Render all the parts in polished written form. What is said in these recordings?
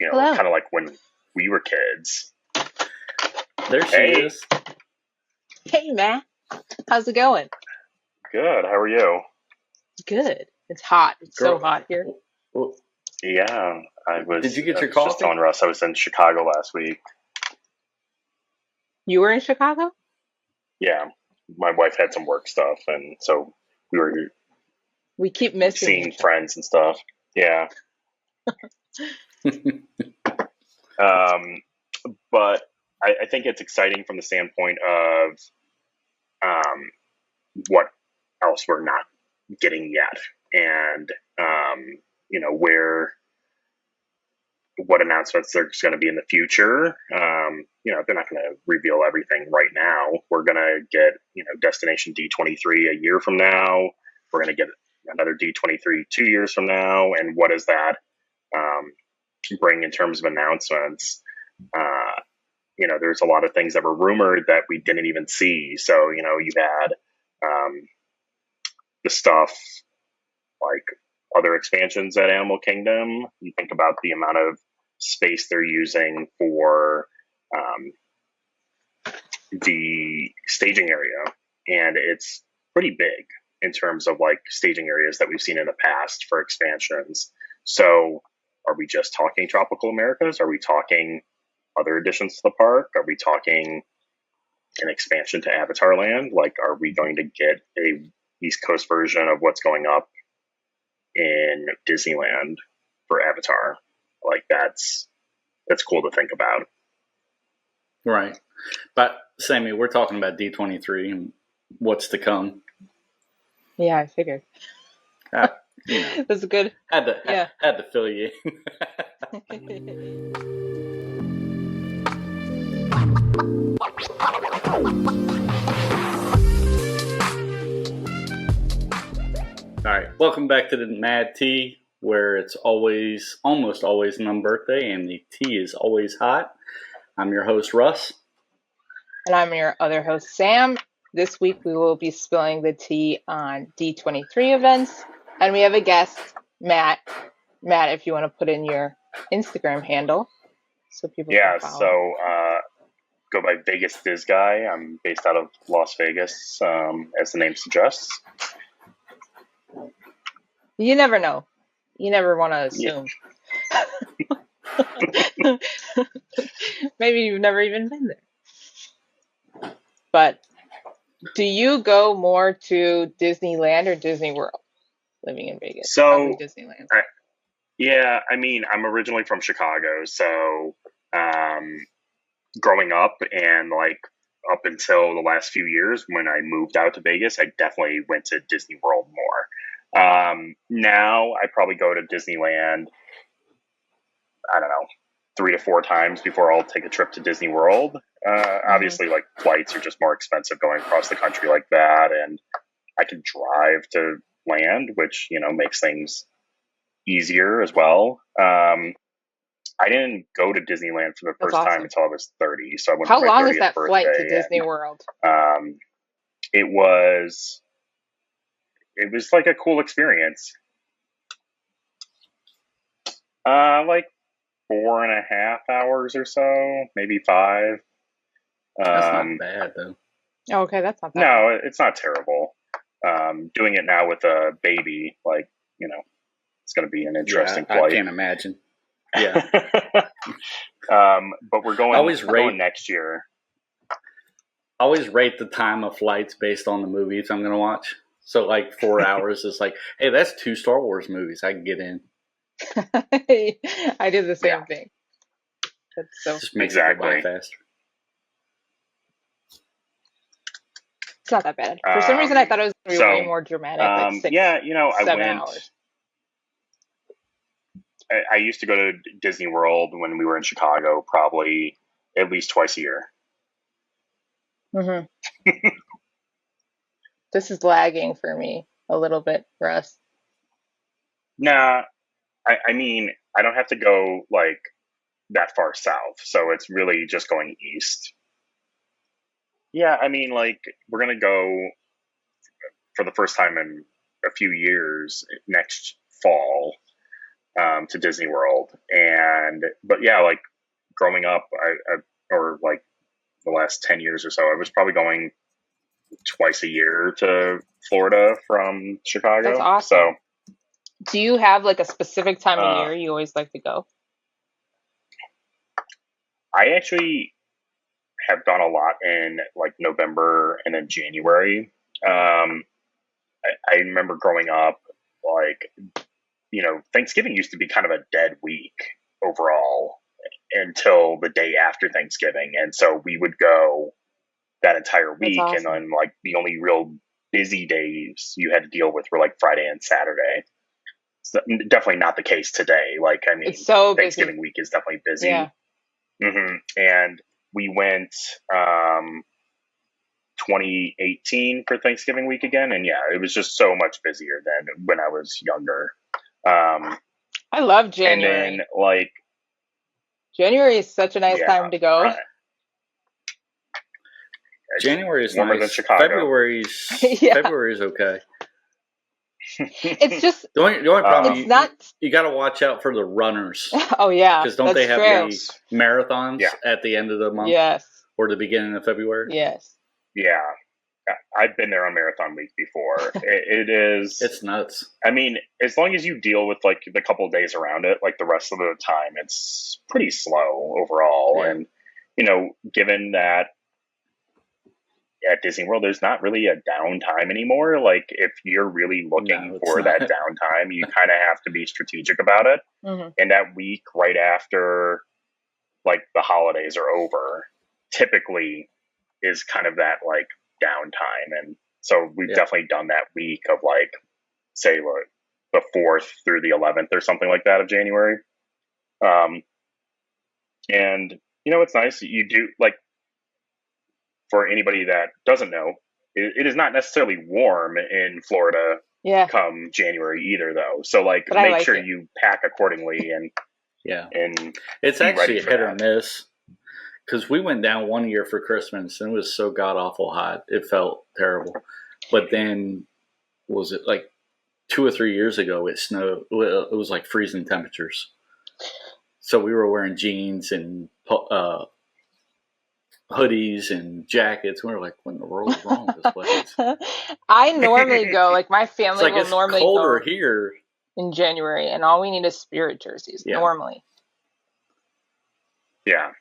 Hello. kind of like when we were kids. There she Hey. is. Hey, Matt. How's it going? Good. How are you? Good. It's hot. It's so hot here. Well, Yeah, Did you get I your was coffee? just telling Russ I was in Chicago last week. You were in Chicago? Yeah, my wife had some work stuff, and so we were We keep missing seeing each other. friends and stuff. Yeah. But I think it's exciting from the standpoint of what else we're not getting yet, and what announcements there's going to be in the future. They're not going to reveal everything right now. We're going to get Destination D23 a year from now. We're going to get another D23 2 years from now, and what does that bring in terms of announcements? There's a lot of things that were rumored that we didn't even see. So, you had the stuff like other expansions at Animal Kingdom. You think about the amount of space they're using for the staging area, and it's pretty big in terms of like staging areas that we've seen in the past for expansions. So, are we just talking Tropical Americas? Are we talking other additions to the park? Are we talking an expansion to Avatar Land? Like, are we going to get a East Coast version of what's going up in Disneyland for Avatar? Like, that's cool to think about. Right. But, Sammy, we're talking about D23 and what's to come. Yeah, I figured. That's good. Had to fill you in. All right, welcome back to the Mad Tea, where it's almost always my birthday, and the tea is always hot. I'm your host, Russ. And I'm your other host, Sam. This week we will be spilling the tea on D23 events, and we have a guest, Matt. Matt, if you want to put in your Instagram handle so people can follow. So go by Vegas Diz Guy. I'm based out of Las Vegas, as the name suggests. You never know. You never want to assume. Yeah. Maybe you've never even been there. But do you go more to Disneyland or Disney World living in Vegas? So, Disneyland. I'm originally from Chicago, so growing up and like up until the last few years when I moved out to Vegas, I definitely went to Disney World more. Now I probably go to Disneyland, I don't know, 3 to 4 times before I'll take a trip to Disney World. Obviously, like, flights are just more expensive going across the country like that, and I can drive to land, which, makes things easier as well. I didn't go to Disneyland for the first time until I was 30, so I went How for my long 30th is that birthday, flight to Disney World? It was like a cool experience. Like 4.5 hours or so, maybe 5. That's not bad, though. Oh, okay, that's not bad. No, it's not terrible. Doing it now with a baby, like, it's going to be an interesting flight. I can't imagine. Yeah. But we're going next year. I always rate the time of flights based on the movies I'm going to watch. So, like, 4 hours is like, hey, that's 2 Star Wars movies I can get in. I did the same thing. That's so just makes it go by faster. It's not that bad. For some reason, I thought it was going to be way more dramatic. Like 6, 7 hours. I used to go to Disney World when we were in Chicago, probably at least twice a year. Mm-hmm. This is lagging for me a little bit, Russ. Nah, I don't have to go like that far south, so it's really just going east. Yeah, like, we're gonna go for the first time in a few years next fall to Disney World, and but yeah, like growing up, or like the last 10 years or so, I was probably going twice a year to Florida from Chicago. That's awesome. So, do you have like a specific time of year you always like to go? I actually have done a lot in like November and then January. I remember growing up, like, Thanksgiving used to be kind of a dead week overall until the day after Thanksgiving. And so we would go that entire week. Awesome. And then like the only real busy days you had to deal with were like Friday and Saturday. So definitely not the case today. Like, I mean, it's so Thanksgiving busy. week is definitely busy. Yeah. Mm-hmm. And we went 2018 for Thanksgiving week again. And yeah, it was just so much busier than when I was younger. I love January. And then like January is such a nice time to go. January is warmer nice. Than Chicago. February's okay. It's just the only problem. It's not. You got to watch out for the runners. Oh yeah, because don't they have these marathons at the end of the month? Yes. Or the beginning of February? Yes. Yeah. I've been there on marathon week before. It is. It's nuts. I mean, as long as you deal with like the couple of days around it, like the rest of the time, it's pretty slow overall. Yeah. And, given that at Disney World, there's not really a downtime anymore. Like if you're really looking for that downtime, you kind of have to be strategic about it. Mm-hmm. And that week right after like the holidays are over, typically is kind of that like downtime. And so we've definitely done that week of like, say like the 4th through the 11th or something like that of January. And it's nice. You do like, for anybody that doesn't know, it is not necessarily warm in Florida come January either, though. So, like, make sure you pack accordingly and and it's actually hit or miss. Because we went down one year for Christmas and it was so god awful hot, it felt terrible. But then, was it like 2 or 3 years ago? It snowed. It was like freezing temperatures. So we were wearing jeans and hoodies and jackets. We were like, what in the world is wrong with this place? I normally go, like my family will normally go colder here in January, and all we need is spirit jerseys normally. Yeah.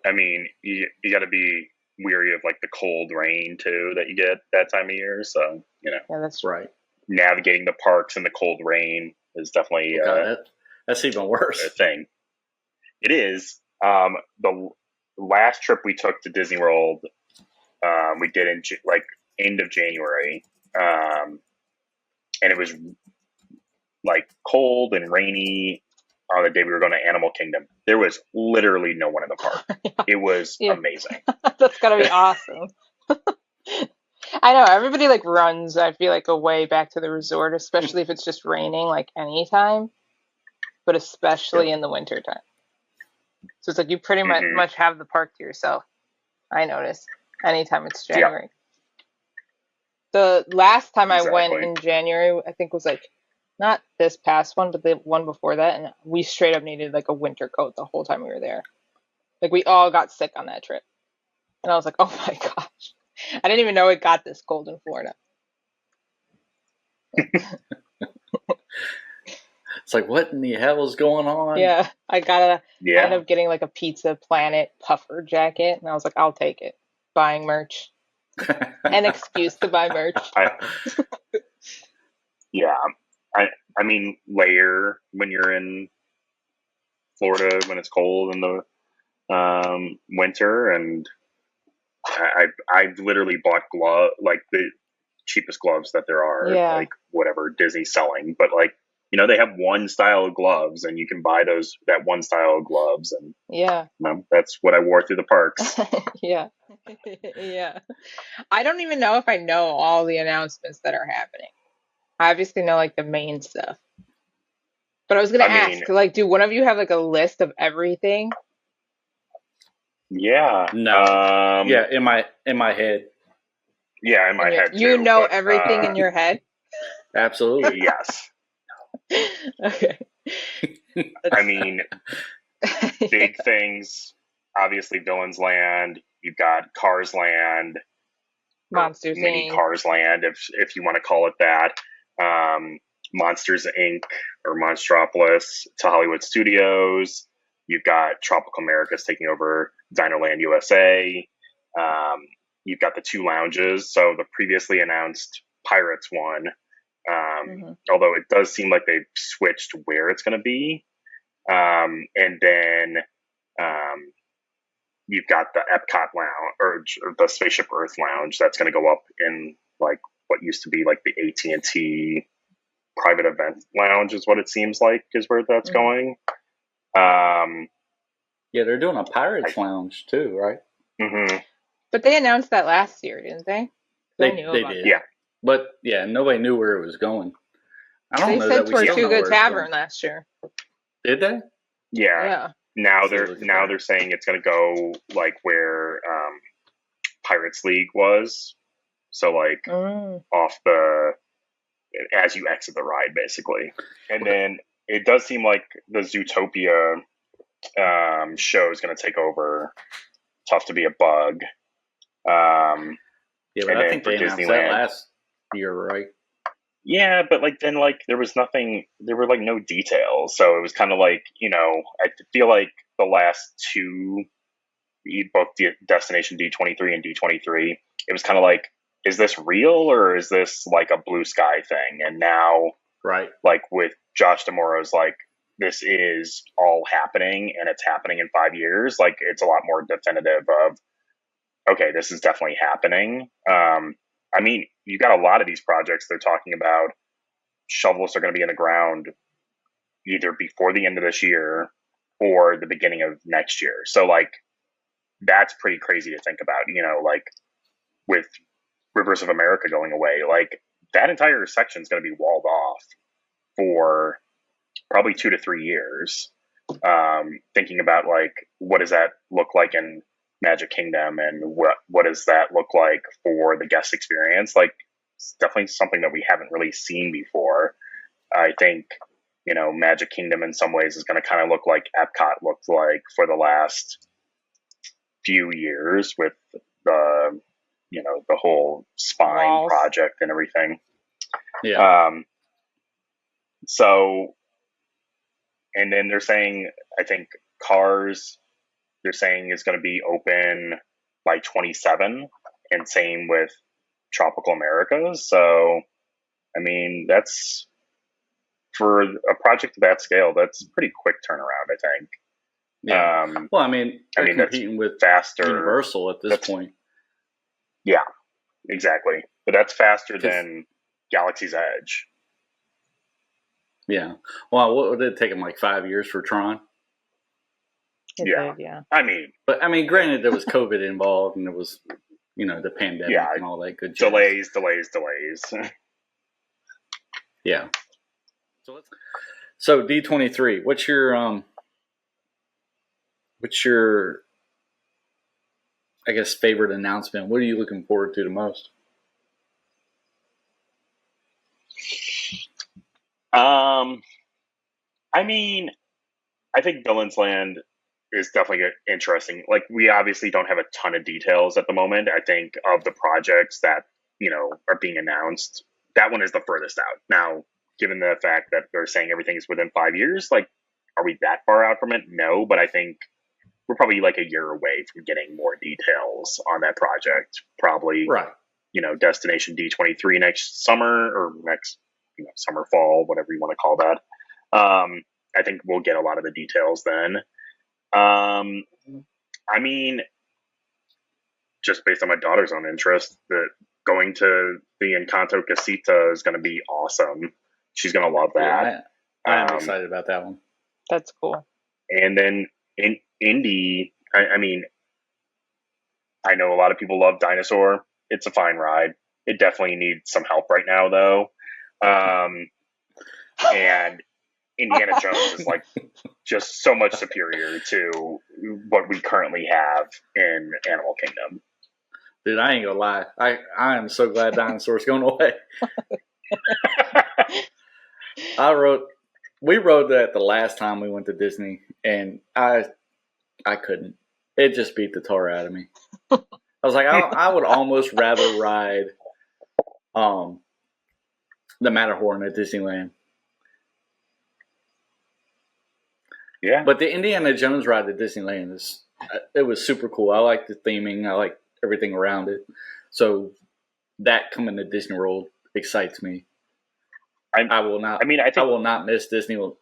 I mean, you got to be weary of like the cold rain too that you get that time of year. So, Yeah, that's right. Navigating the parks in the cold rain is definitely that's even worse. A thing. It is. The last trip we took to Disney World, we did in like end of January, and it was like cold and rainy on the day we were going to Animal Kingdom. There was literally no one in the park. It was amazing. That's gotta be awesome. I know everybody like runs, I feel like, away back to the resort, especially if it's just raining like anytime, but especially in the winter time. So it's like you pretty much have the park to yourself. I notice anytime it's January. The last time I went in January, I think was like not this past one, but the one before that, and we straight up needed like a winter coat the whole time we were there. Like we all got sick on that trip, and I was like, oh my gosh, I didn't even know it got this cold in Florida. It's like, what in the hell is going on? Yeah, I ended up getting like a Pizza Planet puffer jacket, and I was like, I'll take it. Buying merch. An excuse to buy merch. I mean, layer when you're in Florida when it's cold in the winter, and I've literally bought like the cheapest gloves that there are, like whatever Disney's selling, but like, they have one style of gloves, and you can buy that one style of gloves, and that's what I wore through the parks. Yeah. I don't even know if I know all the announcements that are happening. I obviously know like the main stuff, but I was gonna ask, like, do one of you have like a list of everything? Yeah. No. In my head. Yeah, in my head. You know everything in your head. Absolutely. Yes. Okay. I mean, big things. Obviously, Villains Land. You've got Cars Land, Monsters Mini Inc. Cars Land, if you want to call it that. Monsters Inc. or Monstropolis to Hollywood Studios. You've got Tropical America's taking over Dinerland USA. You've got the 2 lounges. So the previously announced Pirates one, although it does seem like they've switched where it's going to be. And then you've got the Epcot Lounge or the Spaceship Earth Lounge that's going to go up in like what used to be like the AT&T private event lounge is what it seems like is where that's going. Yeah, they're doing a Pirates Lounge too, right? Mm-hmm. But they announced that last year, didn't they? They knew did. about Yeah. But yeah, nobody knew where it was going. I don't They know said that we towards still Too know Good where it's Tavern going. last year. Did they? Yeah. Now So they're saying it's going to go like where Pirates League was. So like off the as you exit the ride, basically. And then it does seem like the Zootopia show is going to take over. Tough to be a bug. Yeah, but I think they announced that last year, right? Yeah, but like then like there was nothing. There were like no details, so it was kind of like I feel like the last 2, both Destination D23 and D23, it was kind of like, is this real or is this like a blue sky thing? And now, right, like with Josh D'Amoro's, like this is all happening and it's happening in 5 years. Like it's a lot more definitive of, okay, this is definitely happening. I mean, you got a lot of these projects they're talking about. Shovels are going to be in the ground either before the end of this year or the beginning of next year. So like that's pretty crazy to think about, like with Rivers of America going away, like that entire section is going to be walled off for probably 2 to 3 years. Thinking about like, what does that look like in Magic Kingdom and what does that look like for the guest experience? Like it's definitely something that we haven't really seen before. I think, Magic Kingdom in some ways is going to kind of look like Epcot looked like for the last few years with the, the whole spine project and everything. Yeah. So, and then they're saying, I think Cars, they're saying is going to be open by 27, and same with Tropical Americas. So, I mean, that's for a project of that scale, that's pretty quick turnaround, I think. Yeah. Well, I mean, they're competing with faster Universal at this point. Yeah, exactly. But that's faster than Galaxy's Edge. Yeah. Well, what would it take them, like 5 years for Tron? Yeah. Yeah. I mean, granted, there was COVID involved, and there was, the pandemic and all that good jazz. Delays. Yeah. So D23, what's your I guess favorite announcement? What are you looking forward to the most? I mean, I think Villains Land is definitely interesting. Like, we obviously don't have a ton of details at the moment. I think of the projects that, are being announced, that one is the furthest out. Now, given the fact that they're saying everything is within 5 years, like, are we that far out from it? No, but I think we're probably like a year away from getting more details on that project. Probably, right. Destination D23 next summer or next, summer, fall, whatever you want to call that. I think we'll get a lot of the details then. I mean, just based on my daughter's own interest, that going to the Encanto Casita is going to be awesome. She's going to love that. Yeah, I'm excited about that one. That's cool. And then in Indy, I mean, I know a lot of people love Dinosaur. It's a fine ride. It definitely needs some help right now, though. And Indiana Jones is like just so much superior to what we currently have in Animal Kingdom. Dude, I ain't gonna lie. I am so glad Dinosaur's going away. I wrote We rode that the last time we went to Disney, and I couldn't. It just beat the tar out of me. I was like, I would almost rather ride the Matterhorn at Disneyland. Yeah. But the Indiana Jones ride at Disneyland it was super cool. I like the theming. I like everything around it. So that coming to Disney World excites me. I will not. I will not miss the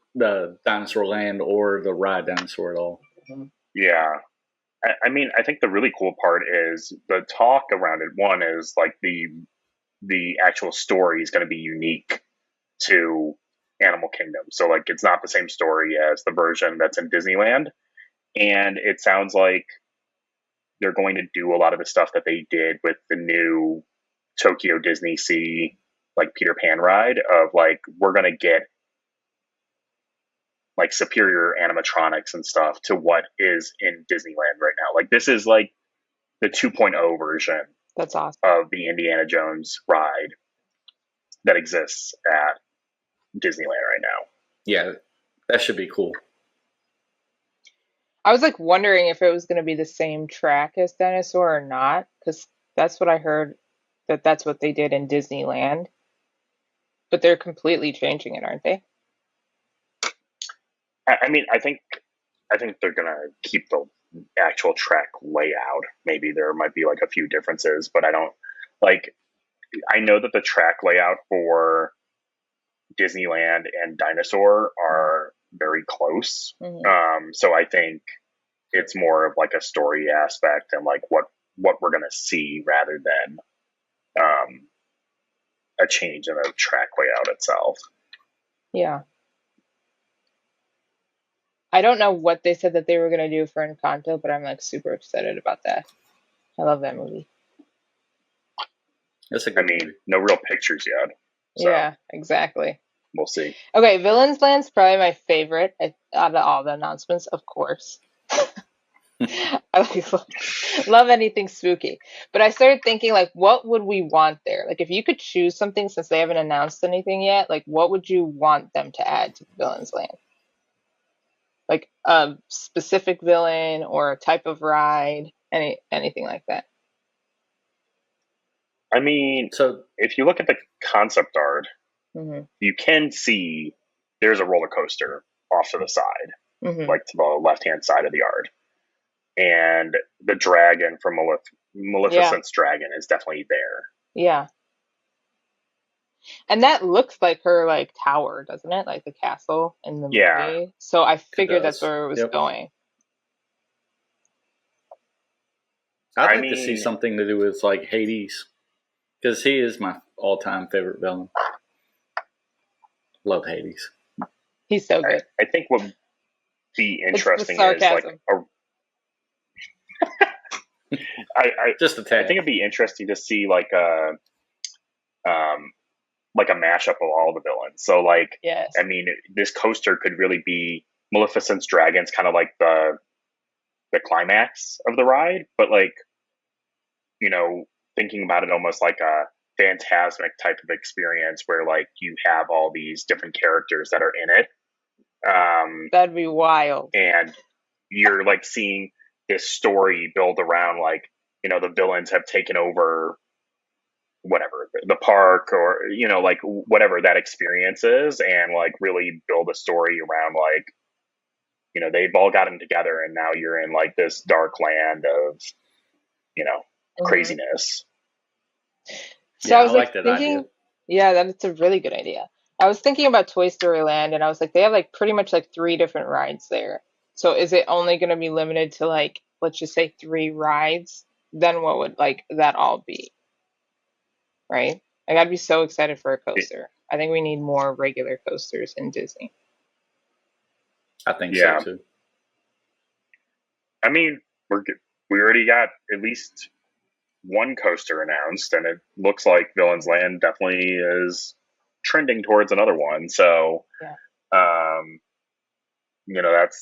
Dinosaur Land or the ride Dinosaur at all. Yeah. I think the really cool part is the talk around it. One is like the actual story is going to be unique to Animal Kingdom. So like it's not the same story as the version that's in Disneyland. And it sounds like they're going to do a lot of the stuff that they did with the new Tokyo Disney Sea, like Peter Pan ride of like, we're going to get like superior animatronics and stuff to what is in Disneyland right now. Like this is like the 2.0 version. That's awesome. Of the Indiana Jones ride that exists at Disneyland right now. Yeah, that should be cool. I was like wondering if it was going to be the same track as Dinosaur or not, because that's what I heard, that's what they did in Disneyland. But they're completely changing it, aren't they? I think they're gonna keep the actual track layout. Maybe there might be like a few differences, but I don't like. I know that the track layout for Disneyland and Dinosaur are very close. Mm-hmm. So I think it's more of like a story aspect and like what we're gonna see rather than a change in the track layout itself. Yeah. I don't know what they said that they were going to do for Encanto, but I'm like super excited about that. I love that movie. That's a good movie. No real pictures yet. So yeah, exactly. We'll see. Okay, Villains Land's probably my favorite out of all the announcements, of course. I love anything spooky. But I started thinking, like, what would we want there? Like, if you could choose something since they haven't announced anything yet, like, what would you want them to add to Villains Land? Like a specific villain or a type of ride, anything like that. So if you look at the concept art, mm-hmm. you can see there's a roller coaster off to the side, mm-hmm. like to the left-hand side of the art. And the dragon from Maleficent's dragon is definitely there. Yeah. And that looks like her like tower, doesn't it? Like the castle in the movie. So I figured that's where it was going. I'd like to see something to do with like Hades, because he is my all-time favorite villain. Love Hades. He's so good. I think what would be interesting is like just a tad. I think it'd be interesting to see like a mashup of all the villains. So like, yes. This coaster could really be Maleficent's dragons, kind of like the climax of the ride, but like, thinking about it almost like a Phantasmic type of experience where like you have all these different characters that are in it. That'd be wild. And you're like seeing this story build around like, the villains have taken over whatever the park or like whatever that experience is, and like really build a story around like they've all gotten together and now you're in like this dark land of craziness. So I was like thinking, that's a really good idea. I was thinking about Toy Story Land, and I was like, they have like pretty much like 3 different rides there. So is it only going to be limited to like, let's just say 3 rides? Then what would like that all be? Right? Like, I'd be so excited for a coaster. I think we need more regular coasters in Disney. I think so too. We already got at least one coaster announced, and it looks like Villains Land definitely is trending towards another one. So,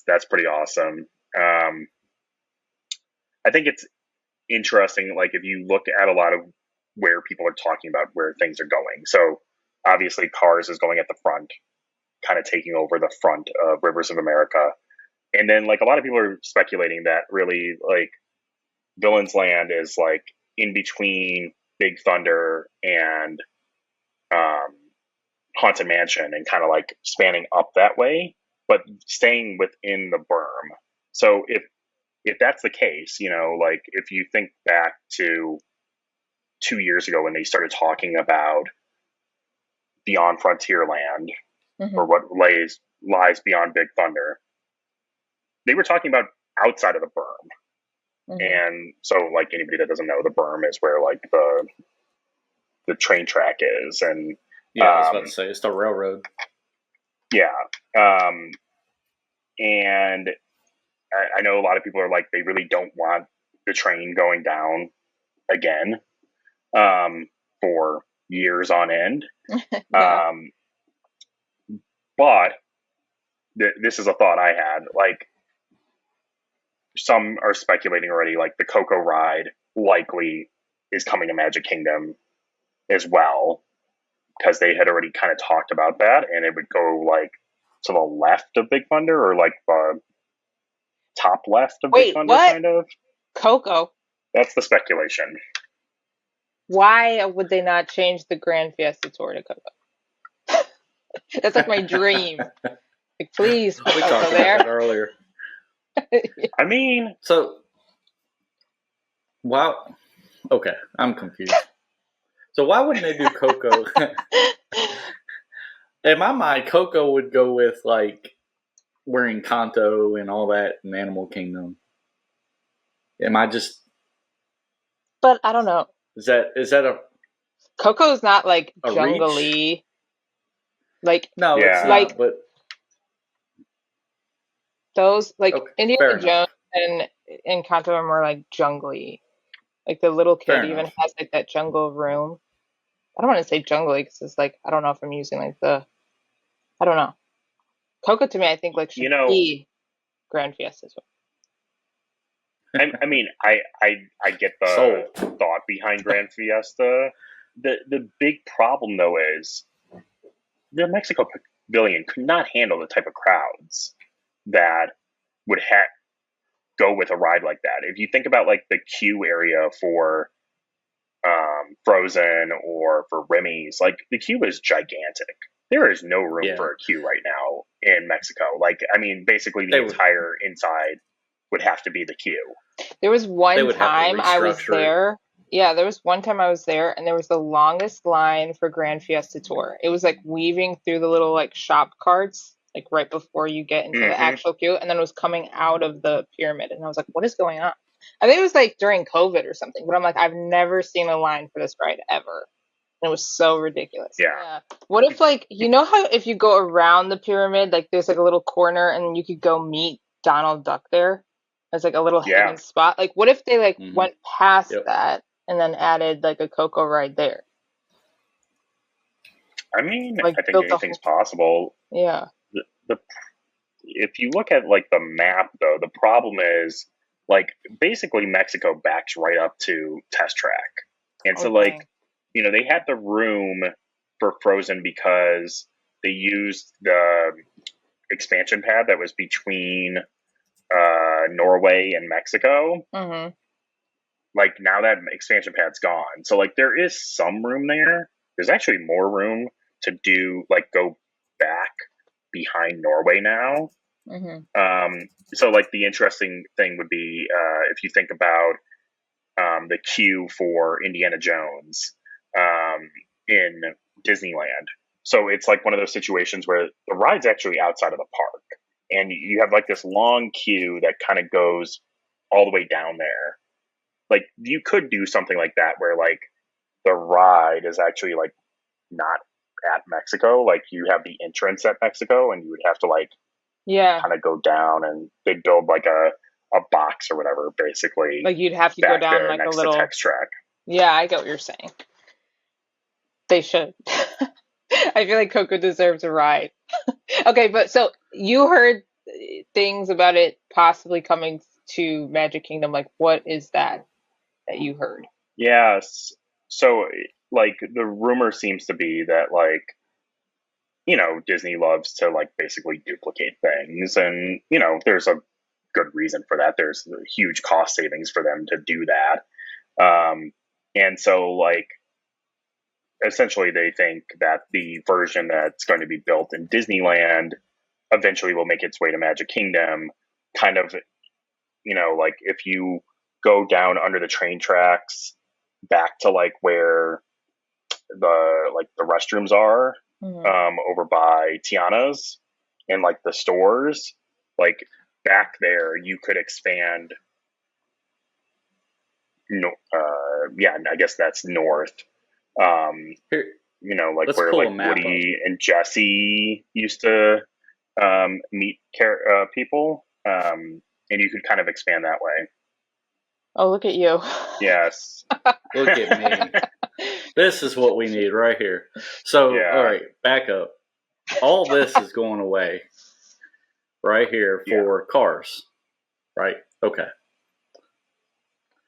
that's pretty awesome. I think it's interesting, like if you look at a lot of where people are talking about where things are going. So obviously Cars is going at the front, kind of taking over the front of Rivers of America. And then like a lot of people are speculating that really like Villains Land is like in between Big Thunder and Haunted Mansion and kind of like spanning up that way, but staying within the berm. So if that's the case, you know, like if you think back to 2 years ago when they started talking about Beyond Frontierland or what lies beyond Big Thunder, they were talking about outside of the berm. And so like anybody that doesn't know, the berm is where like the train track is. And yeah, I was about to say it's the railroad. Yeah. And I know a lot of people are like, they really don't want the train going down again for years on end. Yeah. But this is a thought I had. Like, some are speculating already, like the Coco Ride likely is coming to Magic Kingdom as well, because they had already kind of talked about that, and it would go like to the left of Big Thunder, or like the top left of Big Thunder, what? kind of. Coco. That's the speculation. Why would they not change the Grand Fiesta Tour to Coco? That's like my dream. Like, please put We Coco talked there. about that earlier. I mean, So, wow. Okay, I'm confused. So why wouldn't they do Coco? In my mind, Coco would go with like wearing Kanto and all that in Animal Kingdom. Am I just? But I don't know. Is that a? Coco's not like A jungly. Like No, Yeah. it's Like- not. But those, like Okay, Indiana fair Jones enough. and Kanto are more like jungly. Like the little kid Fair even enough. has like that jungle room. I don't want to say jungly because it's like I don't know if I'm using like I don't know. Coco to me, I think like should You know- be Grand Fiesta Tour. I mean, I get the Sold. thought behind Grand Fiesta. The big problem though is the Mexico Pavilion could not handle the type of crowds that would go with a ride like that. If you think about like the queue area for Frozen or for Remy's, like the queue is gigantic. There is no room Yeah. for a queue right now in Mexico. Like, I mean, basically the They would- entire inside would have to be the queue. There was They one would have to time I was restructure it. there. Yeah, there was one time I was there, and there was the longest line for Grand Fiesta Tour. It was like weaving through the little like shop carts, like right before you get into the Mhm. actual queue, and then it was coming out of the pyramid, and I was like, "What is going on?" I think it was like during COVID or something, but I'm like, I've never seen a line for this ride ever. And it was so ridiculous. Yeah. What if like you know how if you go around the pyramid, like there's like a little corner, and you could go meet Donald Duck there? There's like a little Yeah. hidden spot. Like, what if they like Mhm. went past Yep. that and then added like a Coco Ride there? I mean, Like, I think built a anything's possible. Yeah. If you look at like the map though, the problem is like basically Mexico backs right up to Test Track. And so Okay. like, you know, they had the room for Frozen because they used the expansion pad that was between Norway and Mexico. Mm-hmm. Like now that expansion pad's gone. So like there is some room there. There's actually more room to do like go back behind Norway now. Mm-hmm. So like the interesting thing would be if you think about the queue for Indiana Jones in Disneyland. So it's like one of those situations where the ride's actually outside of the park, and you have like this long queue that kind of goes all the way down there. Like you could do something like that where like the ride is actually like not at Mexico. Like you have the entrance at Mexico, and you would have to like Yeah. kind of go down, and they build like a box or whatever, basically. Like you'd have to go back down there like a next little. to Text Track. Yeah, I get what you're saying. They should. I feel like Coco deserves a ride. Okay, but so you heard things about it possibly coming to Magic Kingdom. Like, what is that you heard? Yes. So like the rumor seems to be that like Disney loves to like basically duplicate things, and there's a good reason for that. There's huge cost savings for them to do that, and so like essentially they think that the version that's going to be built in Disneyland eventually will make its way to Magic Kingdom. Kind of, like if you go down under the train tracks back to like where the restrooms are, over by Tiana's and like the stores, like back there you could expand. I guess that's north. Here, Like let's where pull like a map up. Woody and Jesse used to meet people, and you could kind of expand that way. Oh, look at you. Yes. Look at me. This is what we need right here. So, all right, back up. All this is going away right here for cars, right? Okay.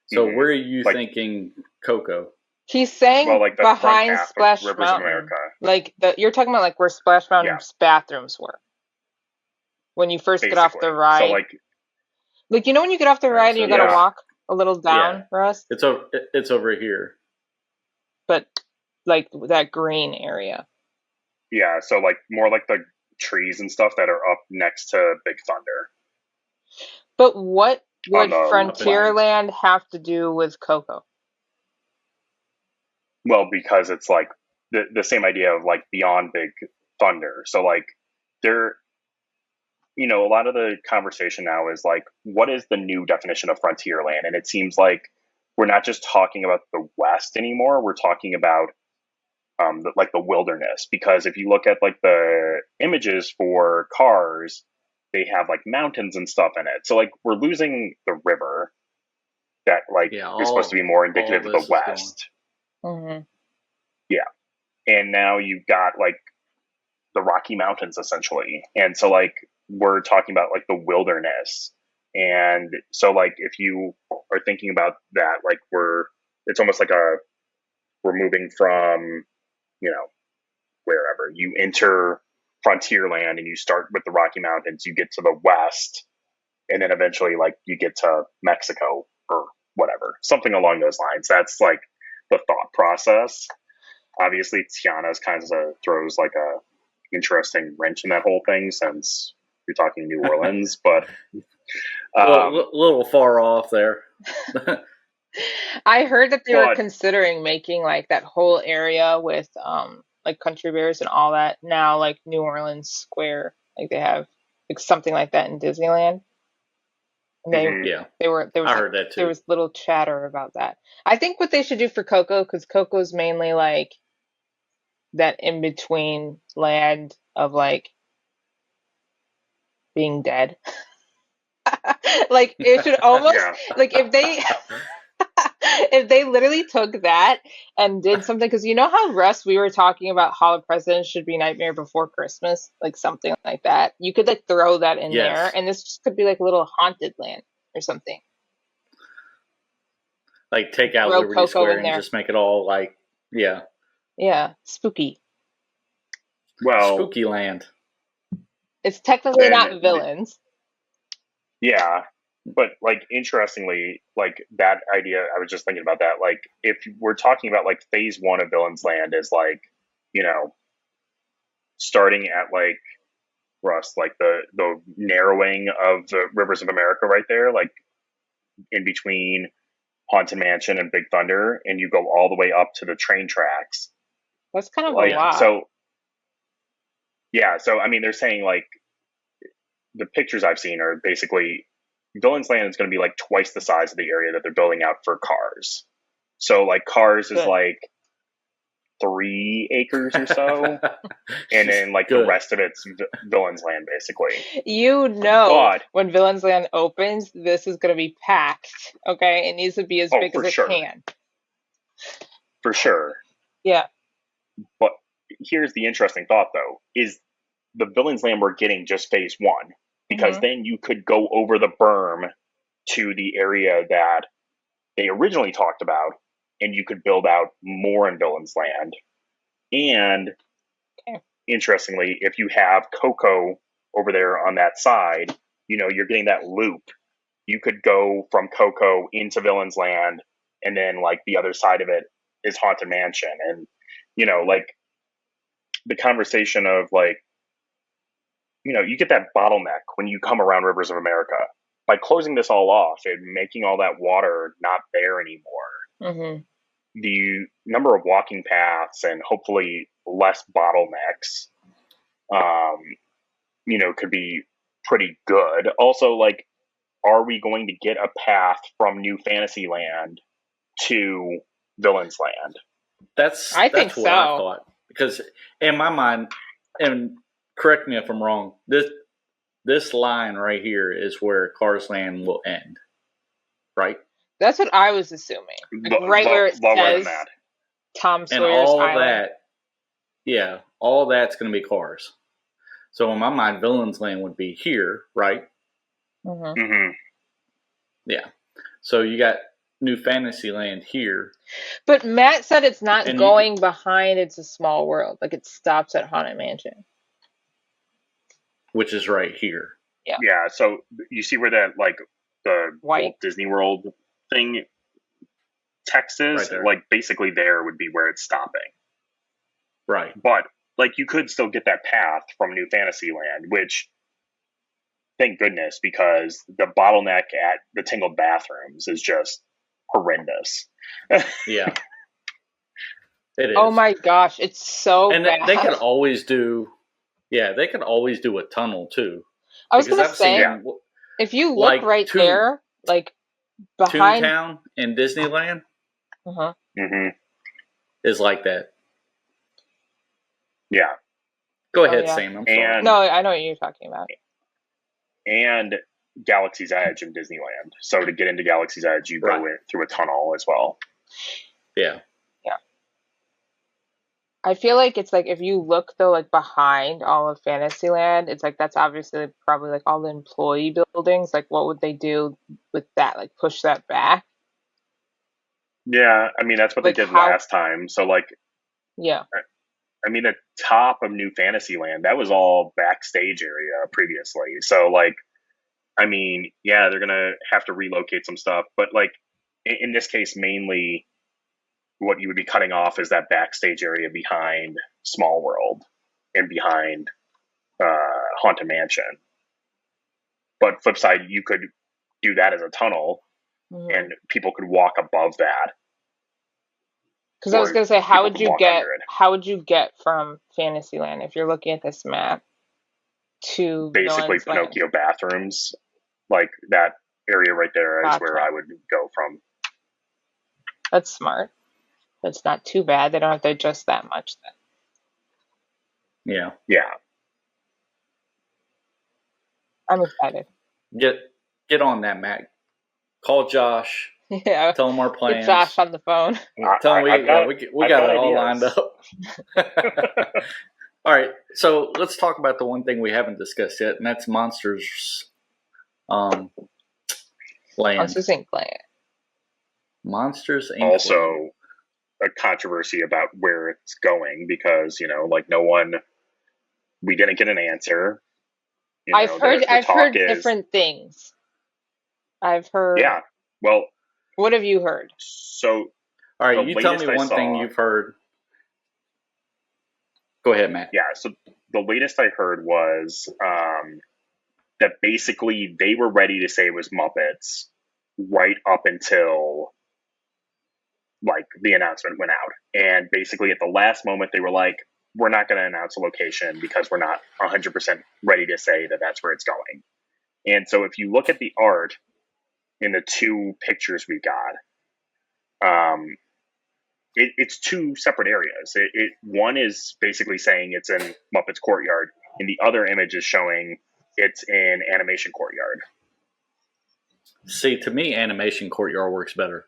So where are you thinking, Coco? He's saying like the behind Splash Rivers Mountain. Of America. Like you're talking about like where Splash Mountain's bathrooms were. When you first get off the ride. So like when you get off the ride and you gotta walk a little down, Russ? It's over here. But like that green area. Yeah, so like more like the trees and stuff that are up next to Big Thunder. But what would Frontierland have to do with Coco? Well, because it's like the same idea of like beyond Big Thunder. So like there, a lot of the conversation now is like, what is the new definition of Frontierland? And it seems like we're not just talking about the West anymore. We're talking about the wilderness, because if you look at like the images for Cars, they have like mountains and stuff in it. So like we're losing the river that like is supposed to be more indicative of the West. Mm-hmm. Yeah. And now you've got like the Rocky Mountains essentially. And so like we're talking about like the wilderness. And so like if you are thinking about that, like it's almost like we're moving from, wherever you enter Frontierland and you start with the Rocky Mountains, you get to the West, and then eventually like you get to Mexico or whatever, something along those lines. That's like the thought process. Obviously, Tiana's kind of throws like a interesting wrench in that whole thing, since you're talking New Orleans, but a little far off there. I heard that they were considering making like that whole area with like Country Bears and all that now like New Orleans Square. Like they have like something like that in Disneyland. And I heard that too. There was little chatter about that. I think what they should do for Coco, because Coco's mainly like that in between land of like being dead. Like it should almost like if they literally took that and did something, because you know how Russ, we were talking about Hall of Presidents should be Nightmare Before Christmas, like something like that. You could like throw that in there, and this just could be like a little haunted land or something. Like take out Liberty Coco Square and just make it all like spooky. Well, spooky land. It's technically not villains. Yeah. But like interestingly, like that idea, I was just thinking about that. Like if we're talking about like phase 1 of Villains Land is like, starting at like Russ, like the narrowing of the Rivers of America right there, like in between Haunted Mansion and Big Thunder, and you go all the way up to the train tracks. That's kind of a lot. So I mean, they're saying like the pictures I've seen are basically Villains Land is going to be like twice the size of the area that they're building out for Cars. So like Cars is like 3 acres or so, and then like the rest of it's Villains Land basically. When Villains Land opens, this is going to be packed. Okay, it needs to be as big as it can. For sure. Yeah. But here's the interesting thought, though: is the Villains Land we're getting just phase 1? Because then you could go over the berm to the area that they originally talked about, and you could build out more in Villains Land. And interestingly, if you have Coco over there on that side, you're getting that loop. You could go from Coco into Villains Land, and then like the other side of it is Haunted Mansion. And, like the conversation of like, you get that bottleneck when you come around Rivers of America. By closing this all off and making all that water not there anymore, the number of walking paths and hopefully less bottlenecks, could be pretty good. Also, like, are we going to get a path from New Fantasyland to Villains Land? I think what so. I thought. Because in my mind, and correct me if I'm wrong, this line right here is where Cars Land will end, right? That's what I was assuming. Like right where it says Tom Sawyer's and all Island. that, all that's going to be Cars. So in my mind, Villains Land would be here, right? Yeah. So you got New Fantasyland here. But Matt said it's not going behind It's a Small World. Like it stops at Haunted Mansion. Which is right here. Yeah. Yeah, so you see where that, like, the White Disney World thing text is? Right, like, basically there would be where it's stopping. Right. But, like, you could still get that path from New Fantasyland, which, thank goodness, because the bottleneck at the Tingle Bathrooms is just horrendous. Yeah. It is. Oh my gosh, it's so and bad. They could always do a tunnel too. I was going to say, if you look like there, like behind Toontown in Disneyland, is like that. Yeah. Go ahead, Sam. I'm sorry. No, I know what you're talking about. And Galaxy's Edge in Disneyland. So to get into Galaxy's Edge, you go through a tunnel as well. Yeah. I feel like it's like if you look though, like behind all of Fantasyland, it's like that's obviously probably like all the employee buildings. Like, what would they do with that? Like, push that back? Yeah, I mean that's what they did last time. So like, I mean the top of New Fantasyland, that was all backstage area previously. So like, I mean, yeah, they're gonna have to relocate some stuff, but like in this case, mainly. What you would be cutting off is that backstage area behind Small World and behind Haunted Mansion. But flip side, you could do that as a tunnel, and people could walk above that. Because I was going to say, how would you get from Fantasyland if you're looking at this map to basically Pinocchio Bathrooms, like that area right there is where I would go from. That's smart. That's not too bad. They don't have to adjust that much then. Yeah. I'm excited. Get on that, Matt. Call Josh. Yeah. Tell him our plans. Get Josh on the phone. Tell him we got it all lined up. All right. So let's talk about the one thing we haven't discussed yet, and that's Monsters Land. Monsters Inc. Land. Monsters Inc. Also, a controversy about where it's going because like we didn't get an answer. I've heard different things. I've heard. Yeah. Well, what have you heard? So, all right, you tell me one thing you've heard. Go ahead, Matt. Yeah. So the latest I heard was that basically they were ready to say it was Muppets right up until like the announcement went out, and basically at the last moment they were like, we're not going to announce a location because we're not 100% ready to say that that's where it's going. And so if you look at the art in the two pictures we got, it's two separate areas. One is basically saying it's in Muppets Courtyard, and the other image is showing it's in Animation Courtyard. See, to me, Animation Courtyard works better.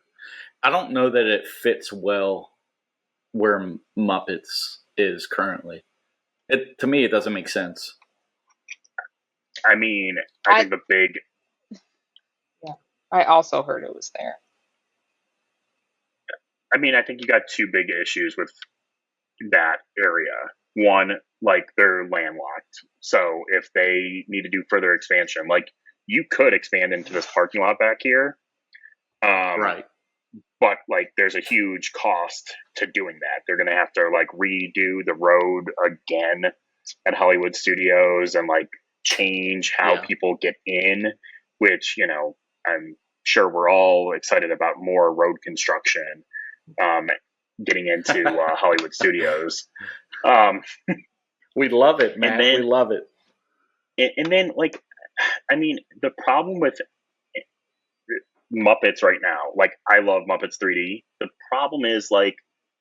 I don't know that it fits well where Muppets is currently. To me, it doesn't make sense. I mean, I think the big... Yeah, I also heard it was there. I mean, I think you got two big issues with that area. one, like they're landlocked. So if they need to do further expansion, like you could expand into this parking lot back here. Right. But like there's a huge cost to doing that. They're going to have to like redo the road again at Hollywood Studios and like change how people get in, which, you know, I'm sure we're all excited about more road construction getting into Hollywood Studios. We love it, man. We love it. And then, like, I mean, the problem with Muppets right now, like, I love Muppets 3D. The problem is, like,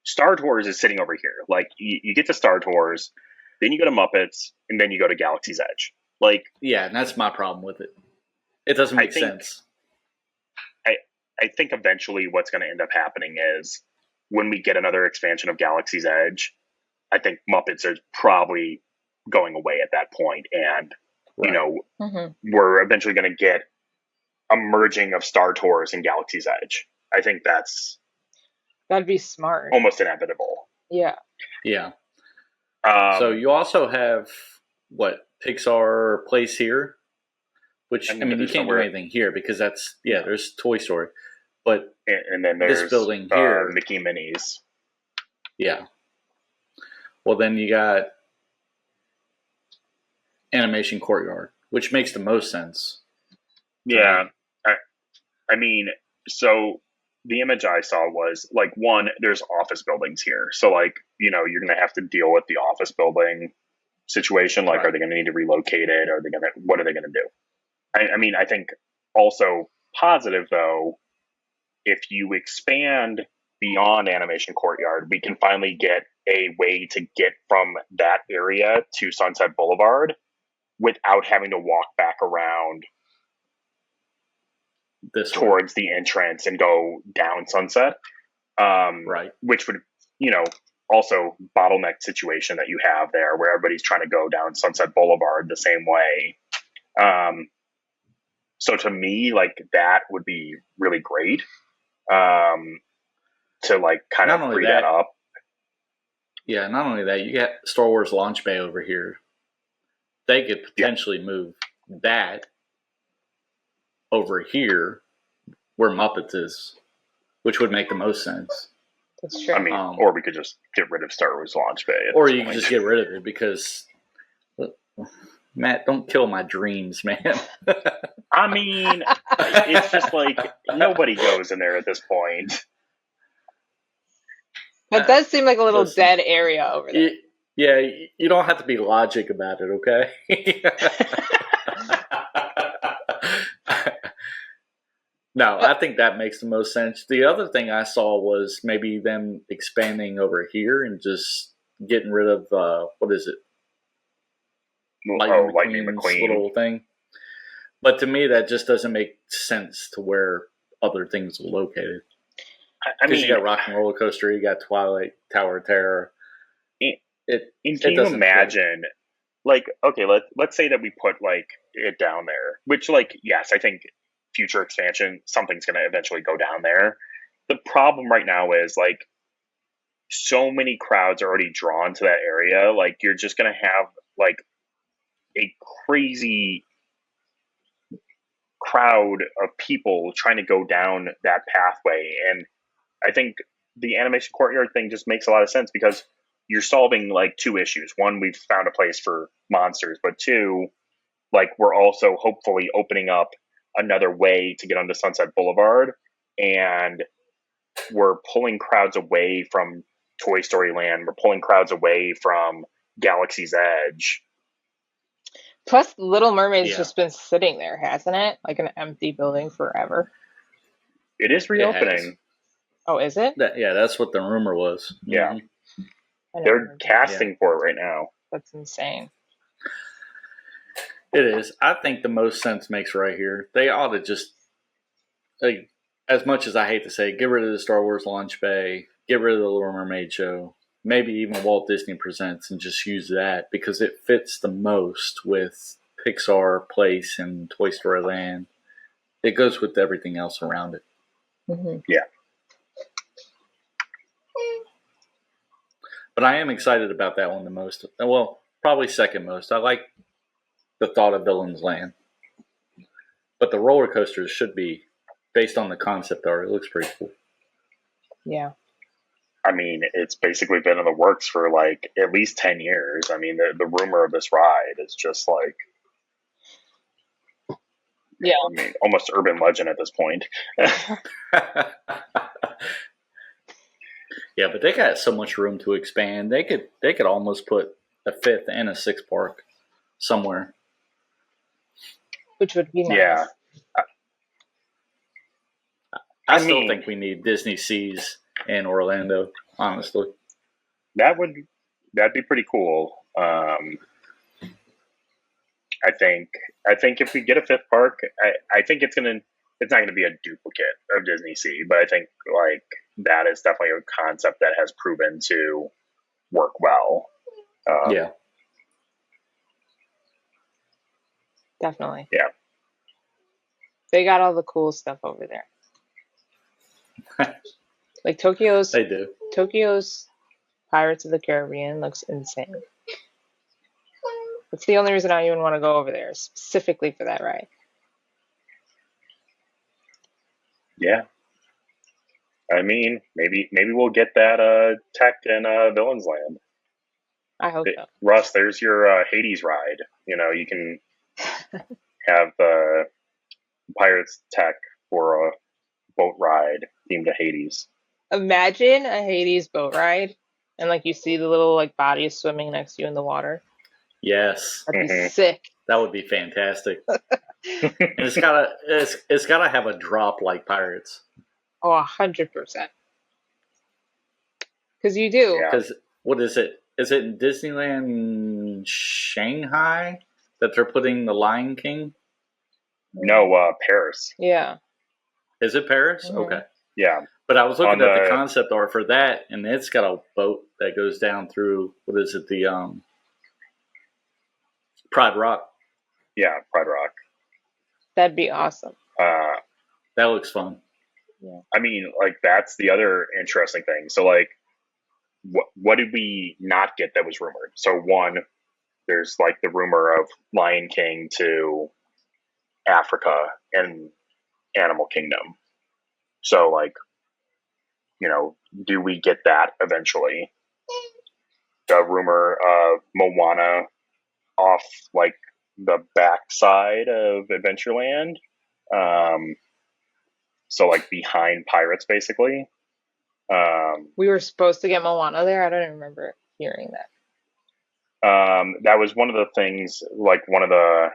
Star Tours is sitting over here. Like, you get to Star Tours, then you go to Muppets, and then you go to Galaxy's Edge. Like, yeah, and that's my problem with it. It doesn't make sense. I think eventually what's going to end up happening is when we get another expansion of Galaxy's Edge, I think Muppets are probably going away at that point, and you know, we're eventually going to get a merging of Star Tours and Galaxy's Edge. I think that'd be smart, almost inevitable. Yeah. So you also have what Pixar Place here, which I mean you can't do anything here because that's there's Toy Story, but and then there's this building here, Mickey Minnie's. Yeah. Well, then you got Animation Courtyard, which makes the most sense. Yeah. I mean, so the image I saw was like, one, there's office buildings here. So like, you know, you're going to have to deal with the office building situation. Like, are they going to need to relocate it? What are they going to do? I mean, I think also positive though, if you expand beyond Animation Courtyard, we can finally get a way to get from that area to Sunset Boulevard without having to walk back around towards the entrance and go down Sunset. Which would, you know, also bottleneck situation that you have there where everybody's trying to go down Sunset Boulevard the same way. So to me, like, that would be really great to like kind of free that up. Yeah, not only that, you got Star Wars Launch Bay over here. They could potentially move that over here where Muppets is, which would make the most sense. That's true. I mean, or we could just get rid of Star Wars Launch Bay. Or you could just get rid of it because, Matt, don't kill my dreams, man. I mean, it's just like nobody goes in there at this point. It does seem like a little dead area over there. Yeah, you don't have to be logic about it, okay? No, I think that makes the most sense. The other thing I saw was maybe them expanding over here and just getting rid of, what is it? Lightning McQueen's little thing. But to me, that just doesn't make sense to where other things are located. I mean, you got Rock and Roller Coaster, you got Twilight Tower of Terror. Can you imagine, like, okay, let's say that we put like it down there, which, like, yes, I think future expansion, something's going to eventually go down there. The problem right now is like so many crowds are already drawn to that area. Like, you're just going to have like a crazy crowd of people trying to go down that pathway. And I think the Animation Courtyard thing just makes a lot of sense because you're solving like two issues. One, we've found a place for monsters, but two, like, we're also hopefully opening up another way to get onto Sunset Boulevard, and we're pulling crowds away from Toy Story Land. We're pulling crowds away from Galaxy's Edge. Plus, Little Mermaid's just been sitting there, hasn't it? Like an empty building forever. It is reopening. Oh, is it? That's what the rumor was. Yeah. They're casting for it right now. That's insane. It is. I think the most sense makes right here. They ought to just, like, as much as I hate to say, get rid of the Star Wars Launch Bay, get rid of the Little Mermaid show, maybe even Walt Disney Presents, and just use that because it fits the most with Pixar Place and Toy Story Land. It goes with everything else around it. Yeah. But I am excited about that one the most. Well, probably second most. I like the thought of Villains Land. But the roller coasters should be based on the concept art. It looks pretty cool. Yeah. I mean, it's basically been in the works for like at least 10 years. I mean, the rumor of this ride is just like, Yeah. I mean, almost urban legend at this point. Yeah, but they got so much room to expand. They could almost put a fifth and a sixth park somewhere. Which would be nice. Yeah. I still think we need Disney Seas in Orlando, honestly. That'd be pretty cool. I think if we get a fifth park, I think it's not gonna be a duplicate of Disney Sea, but I think like that is definitely a concept that has proven to work well. Yeah. Definitely. Yeah. They got all the cool stuff over there. Like Tokyo's They do. Tokyo's Pirates of the Caribbean looks insane. That's the only reason I even want to go over there, specifically for that ride. Yeah. I mean, maybe we'll get that tech in Villains Land. I hope so. Russ, there's your Hades ride. You know, you can have the Pirates tech for a boat ride themed to Hades. Imagine a Hades boat ride, and like you see the little like bodies swimming next to you in the water. Yes. That'd be sick. That would be fantastic. And it's gotta have a drop like Pirates. Oh, 100%. Because you do. Yeah. Because what is it? Is it in Disneyland Shanghai that they're putting the Lion King? No, Paris. Yeah. Is it Paris? Mhm. Okay. Yeah. But I was looking at the concept art for that, and it's got a boat that goes down through, what is it, the Pride Rock. Yeah, Pride Rock. That'd be awesome. That looks fun. Yeah. I mean, like that's the other interesting thing. So, like, what did we not get that was rumored? So, one, there's like the rumor of Lion King to Africa and Animal Kingdom. So, like, you know, do we get that eventually? The rumor of Moana off like the backside of Adventureland. So like behind Pirates, basically. We were supposed to get Moana there. I don't even remember hearing that. That was one of the things, like one of the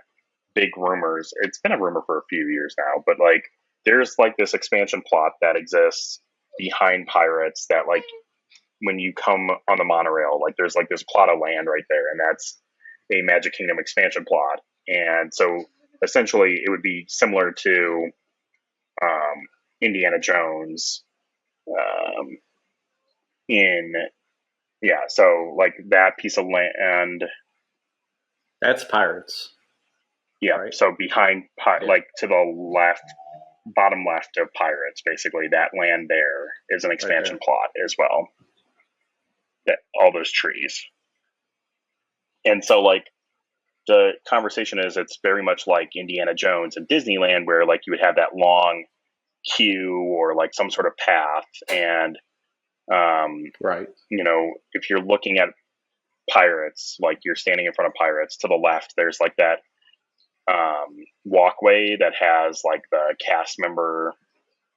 big rumors. It's been a rumor for a few years now, but like there's like this expansion plot that exists behind Pirates that like when you come on the monorail, like there's like this plot of land right there, and that's a Magic Kingdom expansion plot. And so essentially it would be similar to Indiana Jones so like that piece of land. That's Pirates. Yeah, right? So behind, like to the left, bottom left of Pirates, basically, that land there is an expansion plot as well. That all those trees. And so, like, the conversation is it's very much like Indiana Jones and Disneyland, where, like, you would have that long queue or, like, some sort of path. And, right. You know, if you're looking at Pirates, like, you're standing in front of Pirates, to the left, there's, like, that walkway that has like the cast member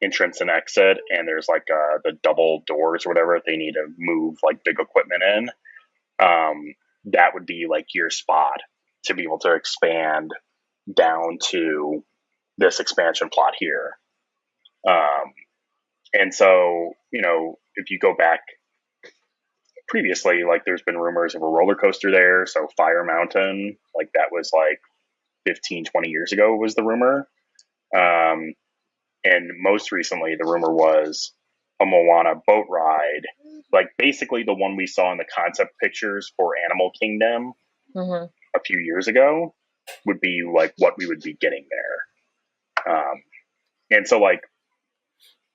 entrance and exit, and there's like the double doors or whatever if they need to move like big equipment in. That would be like your spot to be able to expand down to this expansion plot here. And so, you know, if you go back previously, like there's been rumors of a roller coaster there. So Fire Mountain, like that was like 15, 20 years ago was the rumor. And most recently, the rumor was a Moana boat ride, like basically the one we saw in the concept pictures for Animal Kingdom a few years ago would be like what we would be getting there. And so like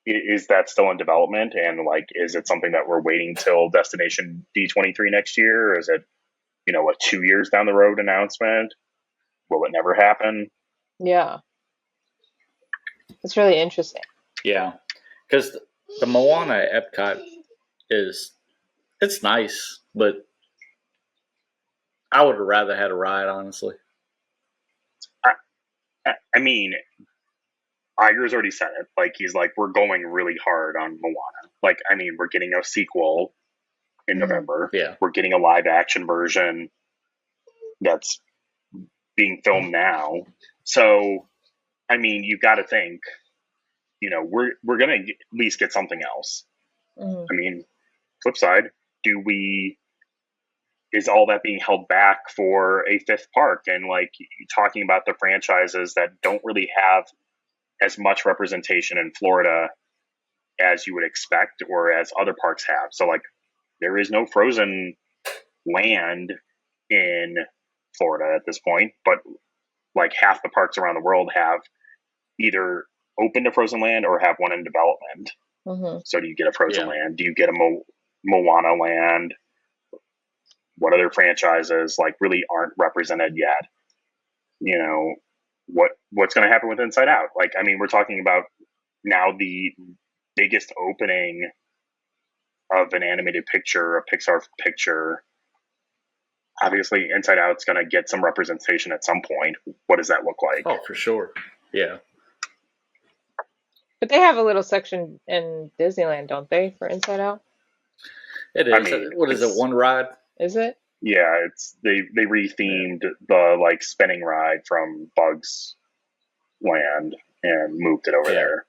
is that still in development? And like, is it something that we're waiting till Destination D23 next year? Or is it, a 2 years down the road announcement? Will it never happen? Yeah. It's really interesting. Yeah. Because the Moana at Epcot it's nice, but I would have rather had a ride, honestly. I mean, Iger's already said it. Like, he's like, we're going really hard on Moana. Like, I mean, we're getting a sequel in November. Yeah. We're getting a live action version that's being filmed now. So, I mean, you got to think, we're going to at least get something else. Mhm. I mean, flip side, is all that being held back for a fifth park? And like, talking about the franchises that don't really have as much representation in Florida as you would expect, or as other parks have. So like, there is no Frozen land in Florida at this point, but like half the parks around the world have either opened a Frozen land or have one in development. Mm-hmm. So do you get a Frozen land? Do you get a Moana land? What other franchises like really aren't represented yet? What's going to happen with Inside Out? Like, I mean, we're talking about now the biggest opening of an animated picture, a Pixar picture. Obviously, Inside Out's going to get some representation at some point. What does that look like? Oh, for sure. Yeah. But they have a little section in Disneyland, don't they, for Inside Out? It is. I mean, what is it? One ride? Is it? Yeah, they rethemed the like spinning ride from Bugs Land and moved it over there.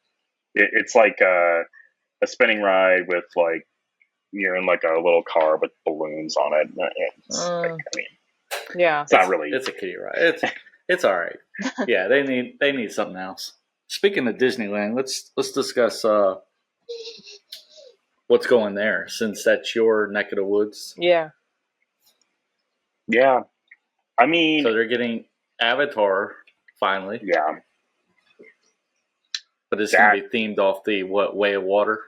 It's like a spinning ride with like, you're in like a little car with balloons on it. It's not really. It's a kiddie ride. It's all right. Yeah, they need something else. Speaking of Disneyland, let's discuss what's going there, since that's your neck of the woods. Yeah. Yeah. I mean, so they're getting Avatar finally. Yeah. But it's going to be themed off the Way of Water?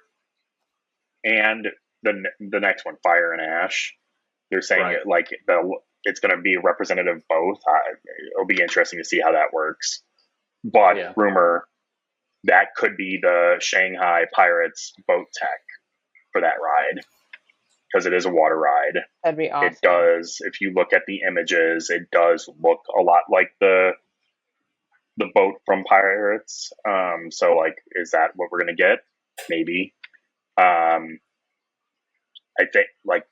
And the next one, Fire and Ash. They're saying it like it's going to be representative of both. It'll be interesting to see how that works. But rumor that could be the Shanghai Pirates boat tech for that ride, because it is a water ride. That'd be awesome. It does. If you look at the images, it does look a lot like the boat from Pirates. So like, is that what we're going to get? Maybe. I think like,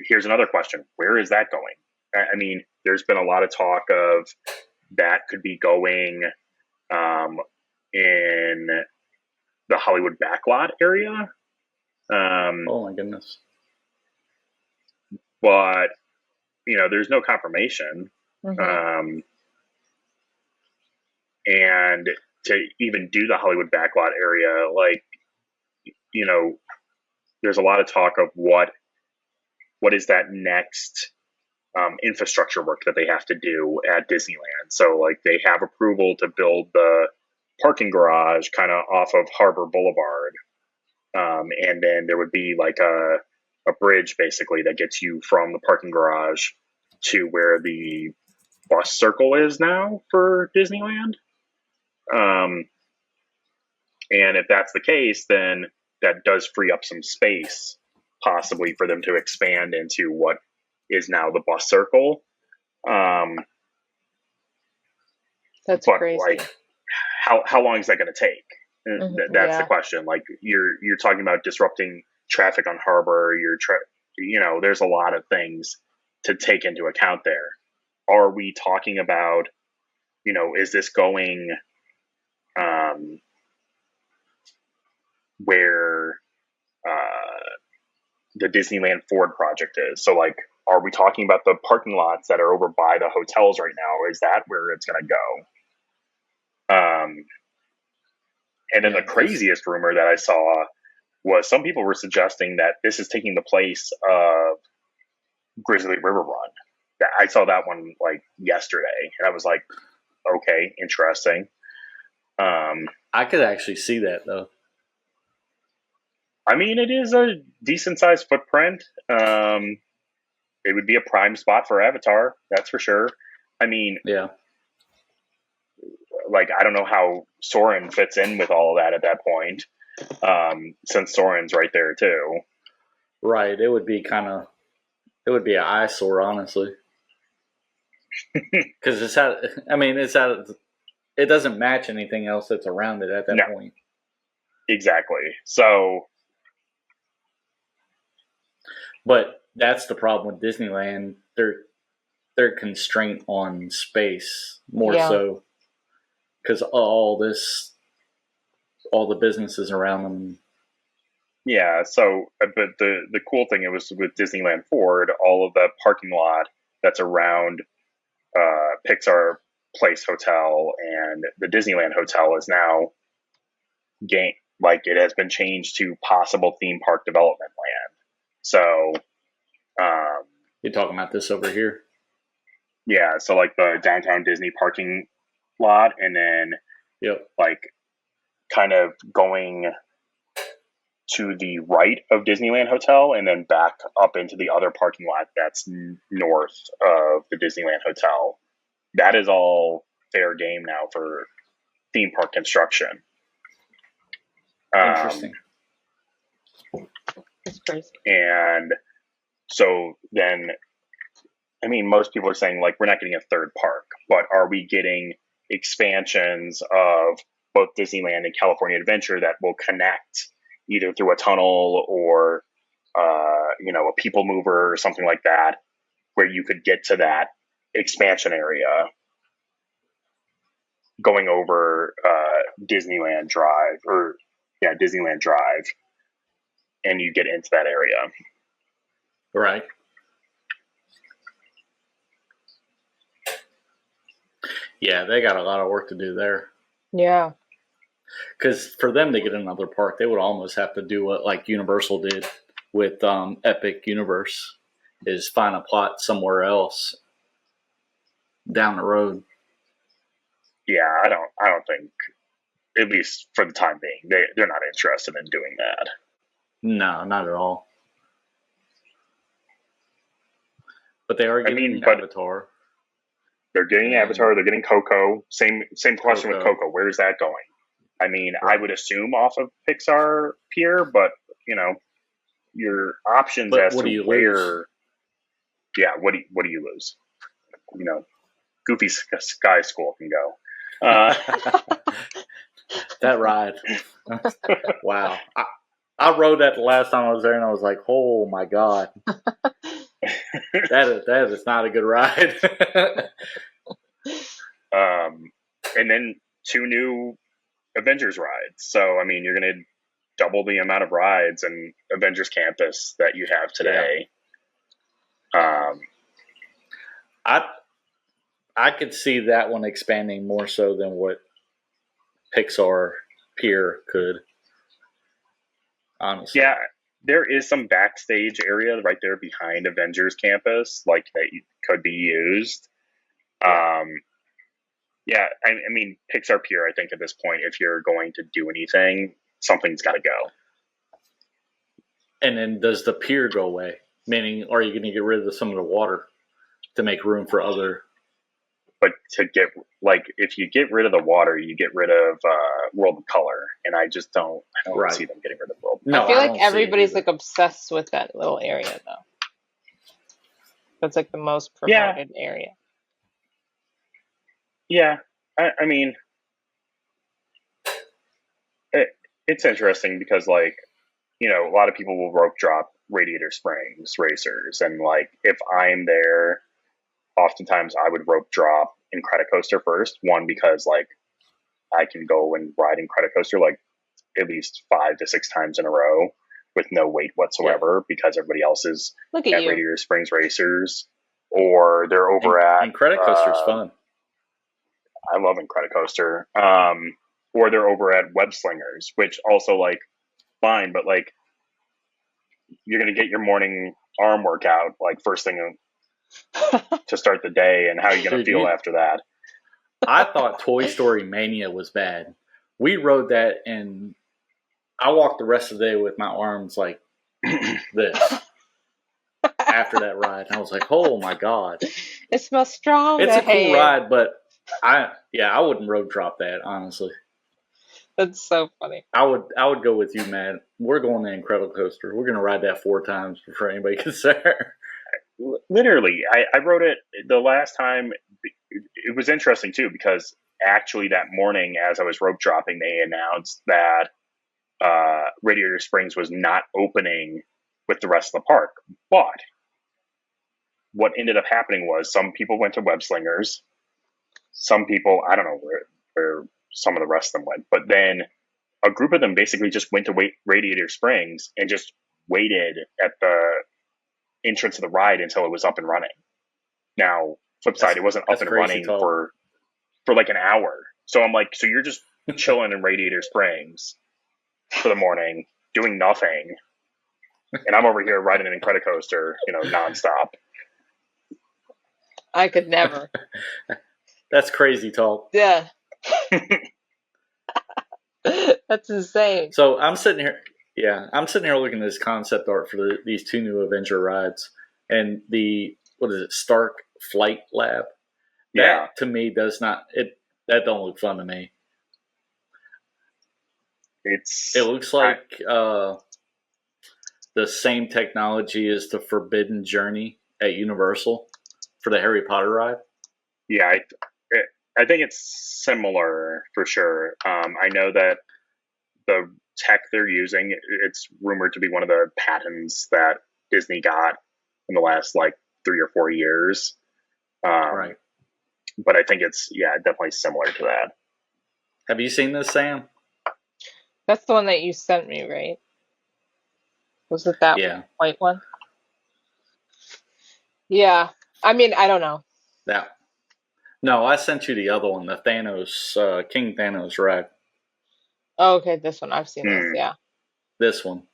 here's another question. Where is that going? I mean, there's been a lot of talk of that could be going in the Hollywood backlot area. Oh my goodness. But, there's no confirmation. Mm-hmm. And to even do the Hollywood backlot area, like, there's a lot of talk of what is that next infrastructure work that they have to do at Disneyland. So like, they have approval to build the parking garage kind of off of Harbor Boulevard. And then there would be like a bridge basically that gets you from the parking garage to where the bus circle is now for Disneyland. And if that's the case, then that does free up some space possibly for them to expand into what is now the bus circle. That's crazy. Like, how long is that going to take? That's the question. Like, you're talking about disrupting traffic on Harbor. There's a lot of things to take into account there. Are we talking about, is this going where the Disneyland Ford project is? So like, are we talking about the parking lots that are over by the hotels right now? Is that where it's going to go? And then the craziest rumor that I saw was some people were suggesting that this is taking the place of Grizzly River Run. I saw that one like yesterday, and I was like, okay, interesting. I could actually see that though. I mean, it is a decent sized footprint. It would be a prime spot for Avatar, that's for sure. I mean, Yeah. like, I don't know how Soarin' fits in with all of that at that point, since Soarin's right there too. Right. It would be an eyesore, honestly. Because it doesn't match anything else that's around it at that point. Exactly. So. But that's the problem with Disneyland. They're constrained on space more so. Because all the businesses around them. Yeah, so, but the cool thing it was with Disneyland Forward, all of the parking lot that's around Pixar Place Hotel and the Disneyland Hotel is now it has been changed to possible theme park development land. So, you're talking about this over here? Yeah, so like the downtown Disney parking lot, and then like kind of going to the right of Disneyland Hotel, and then back up into the other parking lot that's north of the Disneyland Hotel. That is all fair game now for theme park construction. Interesting. That's crazy. And so then, I mean, most people are saying, like, we're not getting a third park, but are we getting expansions of both Disneyland and California Adventure that will connect either through a tunnel or, a people mover or something like that, where you could get to that expansion area going over Disneyland Drive, and you get into that area. Right. Yeah, they got a lot of work to do there. Yeah. Because for them to get another park, they would almost have to do what like Universal did with Epic Universe, is find a plot somewhere else down the road. Yeah, I don't think, at least for the time being, they're not interested in doing that. No, not at all. But they are getting Avatar. They're getting Avatar. They're getting Coco. Same question with Coco. Where's that going? I mean, I would assume off of Pixar Pier, but your options as to where. Lose? Yeah, what do you lose? Goofy Sky School can go. That ride. Wow. I rode that the last time I was there, and I was like, "Oh my god, that is not a good ride." And then 2 new Avengers rides. So I mean, you're going to double the amount of rides and Avengers Campus that you have today. Yeah. I could see that one expanding more so than what Pixar Pier could. Honestly. Yeah, there is some backstage area right there behind Avengers Campus, like that could be used. Yeah, I mean, Pixar Pier, I think at this point, if you're going to do anything, something's got to go. And then does the pier go away? Meaning, are you going to get rid of some of the water to make room for other? But if you get rid of the water, you get rid of World of Color, and I don't see them getting rid of World of Color. No, I feel like everybody's like obsessed with that little area, though. That's like the most promoted area. Yeah, I mean, it's interesting because, a lot of people will rope drop Radiator Springs racers, and if I'm there, oftentimes I would rope drop Incredicoaster first. One, because I can go and ride Incredicoaster at least 5 to 6 times in a row with no wait whatsoever, because everybody else is at Radiator Springs racers, or they're over at Incredicoaster's fun. I love Incredicoaster. Or they're over at Web Slingers, which also fine, but you're gonna get your morning arm workout first thing to start the day, and how are you gonna feel after that? I thought Toy Story Mania was bad. We rode that in I walked the rest of the day with my arms like this after that ride. I was like, oh my God. It smells strong. It's a cool ride, but I wouldn't road drop that, honestly. That's so funny. I would go with you, Matt. We're going to Incredicoaster. We're going to ride that 4 times before anybody gets there. Literally, I rode it the last time. It was interesting too, because actually that morning as I was rope dropping, they announced that Radiator Springs was not opening with the rest of the park. But what ended up happening was some people went to Web Slingers. Some people, I don't know where some of the rest of them went, but then a group of them basically just went to Radiator Springs and just waited at the entrance of the ride until it was up and running. Now, flip side, it wasn't up and running for like an hour. So I'm like, so you're just chilling in Radiator Springs for the morning, doing nothing, and I'm over here riding an Incredicoaster, nonstop. I could never. That's crazy talk. Yeah. That's insane. So I'm sitting here looking at this concept art for these 2 new Avenger rides, and what is it, Stark Flight Lab? That to me that don't look fun to me. It looks like the same technology as the Forbidden Journey at Universal for the Harry Potter ride. Yeah, I think it's similar for sure. I know that the tech they're using, it's rumored to be one of the patents that Disney got in the last 3 or 4 years. Right. But I think it's definitely similar to that. Have you seen this, Sam? That's the one that you sent me, right? Was it that white one? Yeah. I mean, I don't know. No, I sent you the other one, the Thanos, King Thanos ride. Oh, okay, this one. I've seen this, yeah. This one.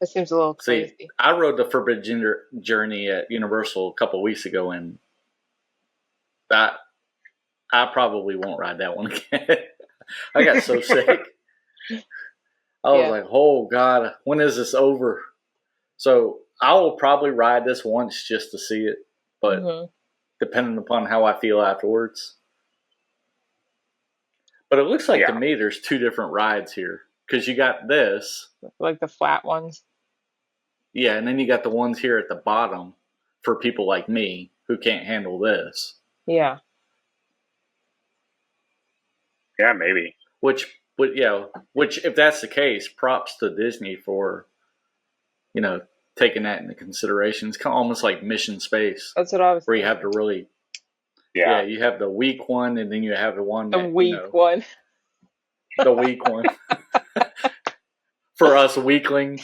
It seems a little crazy. See, I rode the Forbidden Journey at Universal a couple weeks ago, and I probably won't ride that one again. I got so sick. I was like, oh God, when is this over? So I will probably ride this once just to see it, but depending upon how I feel afterwards. But it looks like to me there's 2 different rides here, because you got this. Like the flat ones? Yeah, and then you got the ones here at the bottom for people like me who can't handle this. Yeah. Yeah, maybe. Which if that's the case, props to Disney for, taking that into consideration. It's kind of almost like Mission Space. That's what I was where you have to really, you have the weak one, and then you have the one one. The weak one. For us weaklings.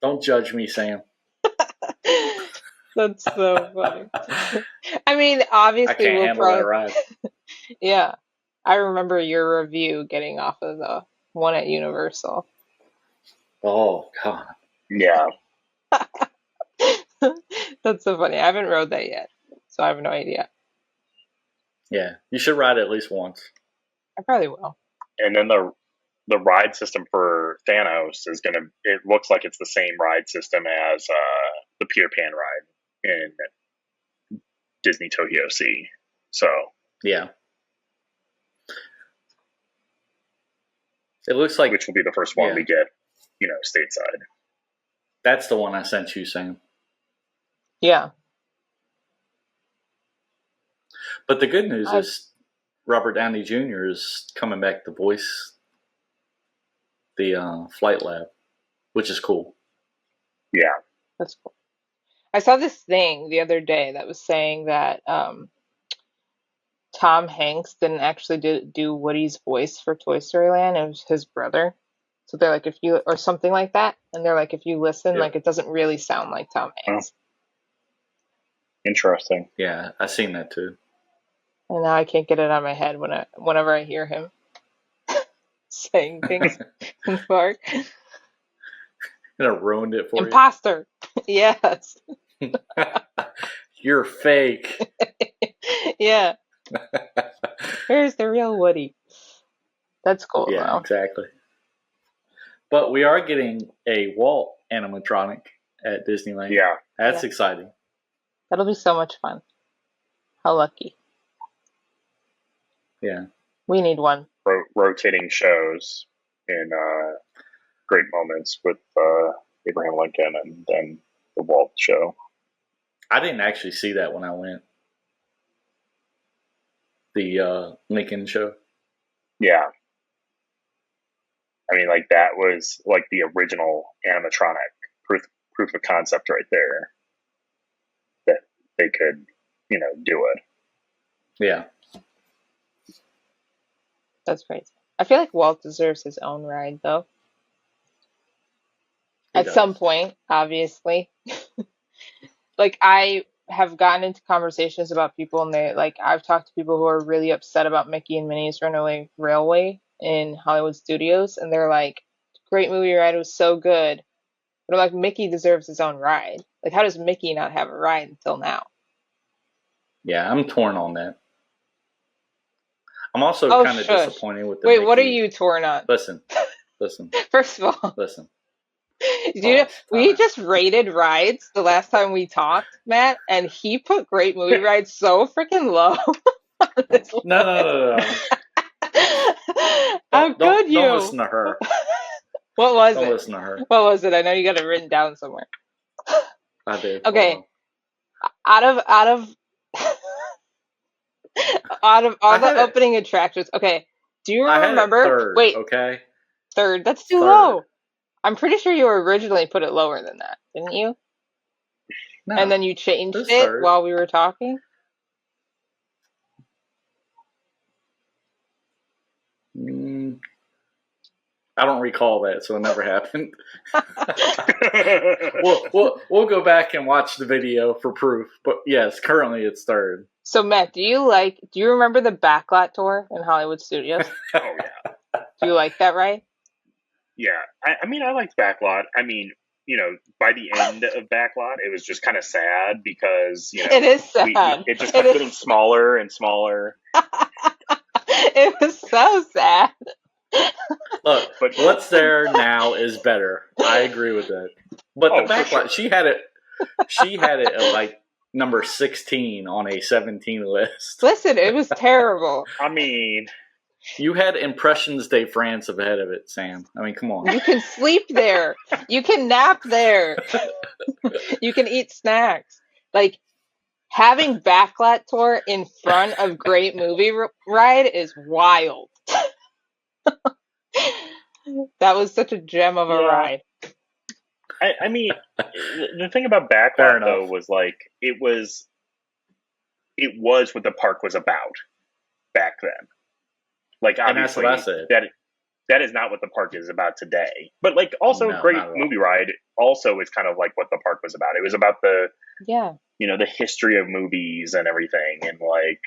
Don't judge me, Sam. That's so funny. I mean, obviously, I can't handle that ride. Yeah. I remember your review getting off of the one at Universal. Oh, God. Yeah. That's so funny. I haven't rode that yet, so I have no idea. Yeah, you should ride it at least once. I probably will. And then the ride system for Thanos is it looks like it's the same ride system as the Peter Pan ride in Disney Tokyo Sea. So yeah, it looks like, which will be the first one we get, stateside. That's the one I sent you, Sam. Yeah. But the good news is Robert Downey Jr. is coming back to voice the Flight Lab, which is cool. Yeah. That's cool. I saw this thing the other day that was saying that Tom Hanks didn't actually do Woody's voice for Toy Story Land. It was his brother. So they're like, or something like that. And they're like, if you listen, it doesn't really sound like Tom Hanks. Oh. Interesting. Yeah, I seen that too. And now I can't get it out of my head whenever I hear him saying things in the park. It ruined it for Imposter. Yes. You're fake. Yeah. Where's the real Woody? That's cool, Yeah, though. exactly. But we are getting a Walt animatronic at Disneyland. Yeah. That's exciting. That'll be so much fun. How lucky. Yeah. We need one. Rotating shows in great moments with Abraham Lincoln and then the Walt show. I didn't actually see that when I went. The Lincoln show. Yeah. I mean, like, that was like the original animatronic proof of concept right there that they could, do it. Yeah. That's crazy. I feel like Walt deserves his own ride, though. At some point, obviously. Like, I have gotten into conversations about people, and I've talked to people who are really upset about Mickey and Minnie's Runaway Railway in Hollywood Studios, and they're like, great movie ride, it was so good. But I'm like, Mickey deserves his own ride. Like, how does Mickey not have a ride until now? Yeah, I'm torn on that. I'm also kind of disappointed with the Wait, Mickey. what are you torn on? Listen. First of all, listen. We just rated rides the last time we talked, Matt, and he put Great Movie Ride so freaking low. No. How could you? Don't listen to her. What was it? Don't listen to her. What was it? I know you got it written down somewhere. I did. Okay. Out of all the opening attractions. Okay. Do you remember? Third, wait. Okay. Third. That's too low. I'm pretty sure you originally put it lower than that, didn't you? No. And then you changed it while we were talking? I don't recall that, so it never happened. we'll go back and watch the video for proof. But yes, currently it's third. So Matt, do you remember the backlot tour in Hollywood Studios? Oh yeah. Do you like that ride? Yeah. I mean, I liked Backlot. I mean, by the end of Backlot, it was just kind of sad because, it is sad. It just kept getting smaller and smaller. It was so sad. Look, but what's there now is better. I agree with that. But the Backlot, she had it at like number 16 on a 17 list. Listen, it was terrible. I mean, you had Impressions de France ahead of it, Sam. I mean, come on. You can sleep there. You can nap there. You can eat snacks. Like, having Backlot tour in front of Great Movie Ride is wild. That was such a gem of a ride. I mean, the thing about Backlot, though, was like, it was what the park was about back then. Like, obviously, and that's what I said. That is not what the park is about today. But, like, also, Great Movie Ride also is kind of like what the park was about. It was about the history of movies and everything, and like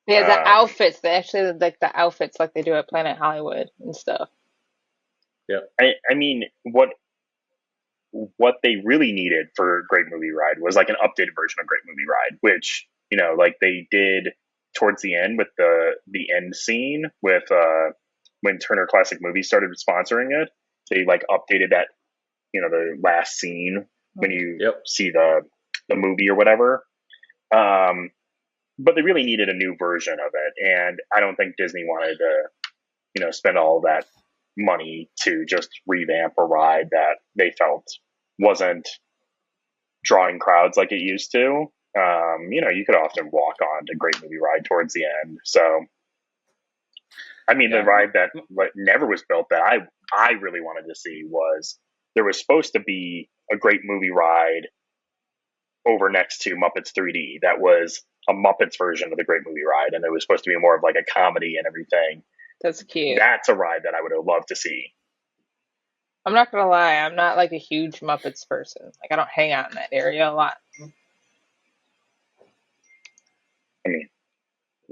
the outfits. They actually like the outfits like they do at Planet Hollywood and stuff. Yep. I mean, what they really needed for Great Movie Ride was like an updated version of Great Movie Ride, which like they did towards the end with the end scene with when Turner Classic Movies started sponsoring it. They like updated that the last scene when you see the movie or whatever. But they really needed a new version of it, and I don't think Disney wanted to spend all that money to just revamp a ride that they felt wasn't drawing crowds like it used to. You could often walk on to Great Movie Ride towards the end. So, I mean, the ride that never was built that I really wanted to see was there was supposed to be a Great Movie Ride over next to Muppets 3D. That was a Muppets version of the Great Movie Ride, and it was supposed to be more of like a comedy and everything. That's cute. That's a ride that I would have loved to see. I'm not gonna lie, I'm not like a huge Muppets person. Like, I don't hang out in that area a lot. I mean,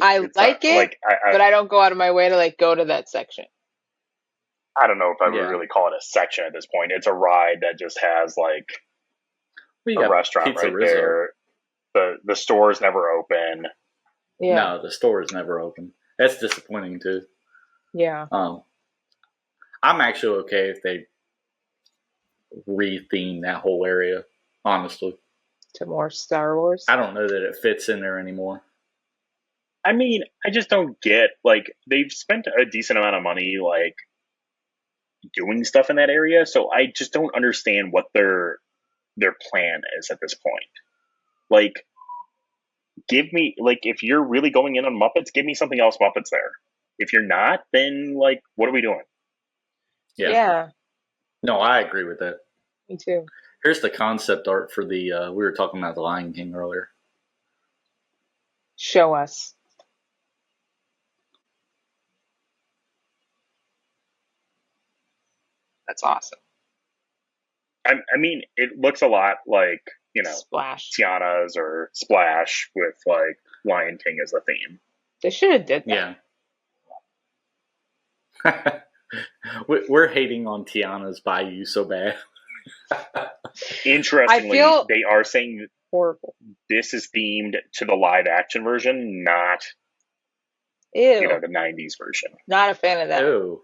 I like it, like, but I don't go out of my way to like go to that section. I don't know if I would really call it a section at this point. It's a ride that just has like a restaurant right there. The store's never open. Yeah. No, the store is never open. That's disappointing too. Yeah. I'm actually okay if they retheme that whole area, honestly. To more Star Wars. I don't know that it fits in there anymore. I mean, I just don't get, like, they've spent a decent amount of money, like, doing stuff in that area, so I just don't understand what their plan is at this point. Like, give me, like, if you're really going in on Muppets, give me something else Muppets there. If you're not, then, like, what are we doing? Yeah. No, I agree with that. Me too. Here's the concept art for the, we were talking about the Lion King earlier. Show us. That's awesome. I mean, it looks a lot like, you know, Splash. Tiana's or Splash with, like, Lion King as the theme. They should have did that. Yeah. We're hating on Tiana's Bayou so bad. Interestingly, they are saying horrible. This is themed to the live action version, not Ew. You know, the 90s version. Not a fan of that. Ew.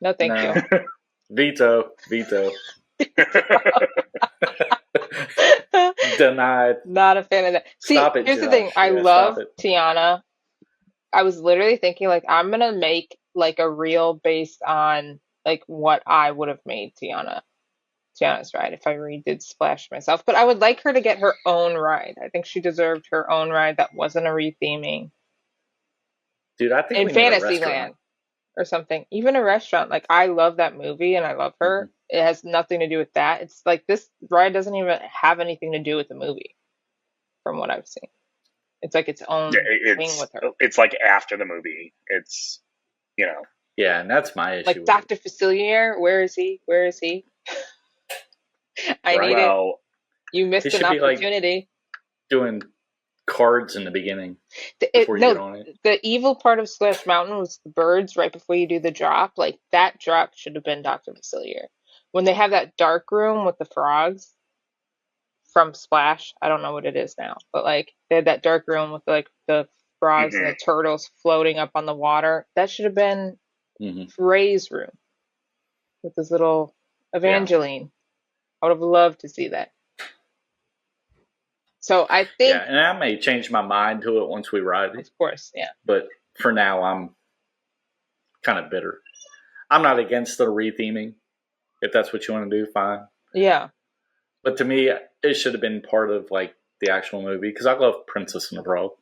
No, thank you. Veto. Denied. Not a fan of that. See, Stop it, here's Josh. the thing. I Yeah, love stop it. Tiana. I was literally thinking, like, I'm going to make, like, a reel based on, like, what I would have made Tiana's ride if I redid Splash myself. But I would like her to get her own ride. I think she deserved her own ride that wasn't a retheming. Dude, I think In we need a Fantasyland restaurant. or something. Even a restaurant. Like, I love that movie and I love her. Mhm. It has nothing to do with that. It's like this ride doesn't even have anything to do with the movie from what I've seen. It's like its own thing with her. It's like after the movie. It's, you know. Yeah, and that's my issue. Like Dr. Facilier, where is he? Where is he? I need it. You missed an opportunity. Like doing cards in the beginning. The evil part of Splash Mountain was the birds right before you do the drop. Like that drop should have been Dr. Facilier. When they have that dark room with the frogs from Splash, I don't know what it is now, but like they had that dark room with like the frogs and the turtles floating up on the water. That should have been Ray's room with this little Evangeline. Yeah. I would have loved to see that. So I think... Yeah, and I may change my mind to it once we ride it. Of course, yeah. But for now, I'm kind of bitter. I'm not against the retheming. If that's what you want to do, fine. Yeah. But to me, it should have been part of like the actual movie because I love Princess and the Frog.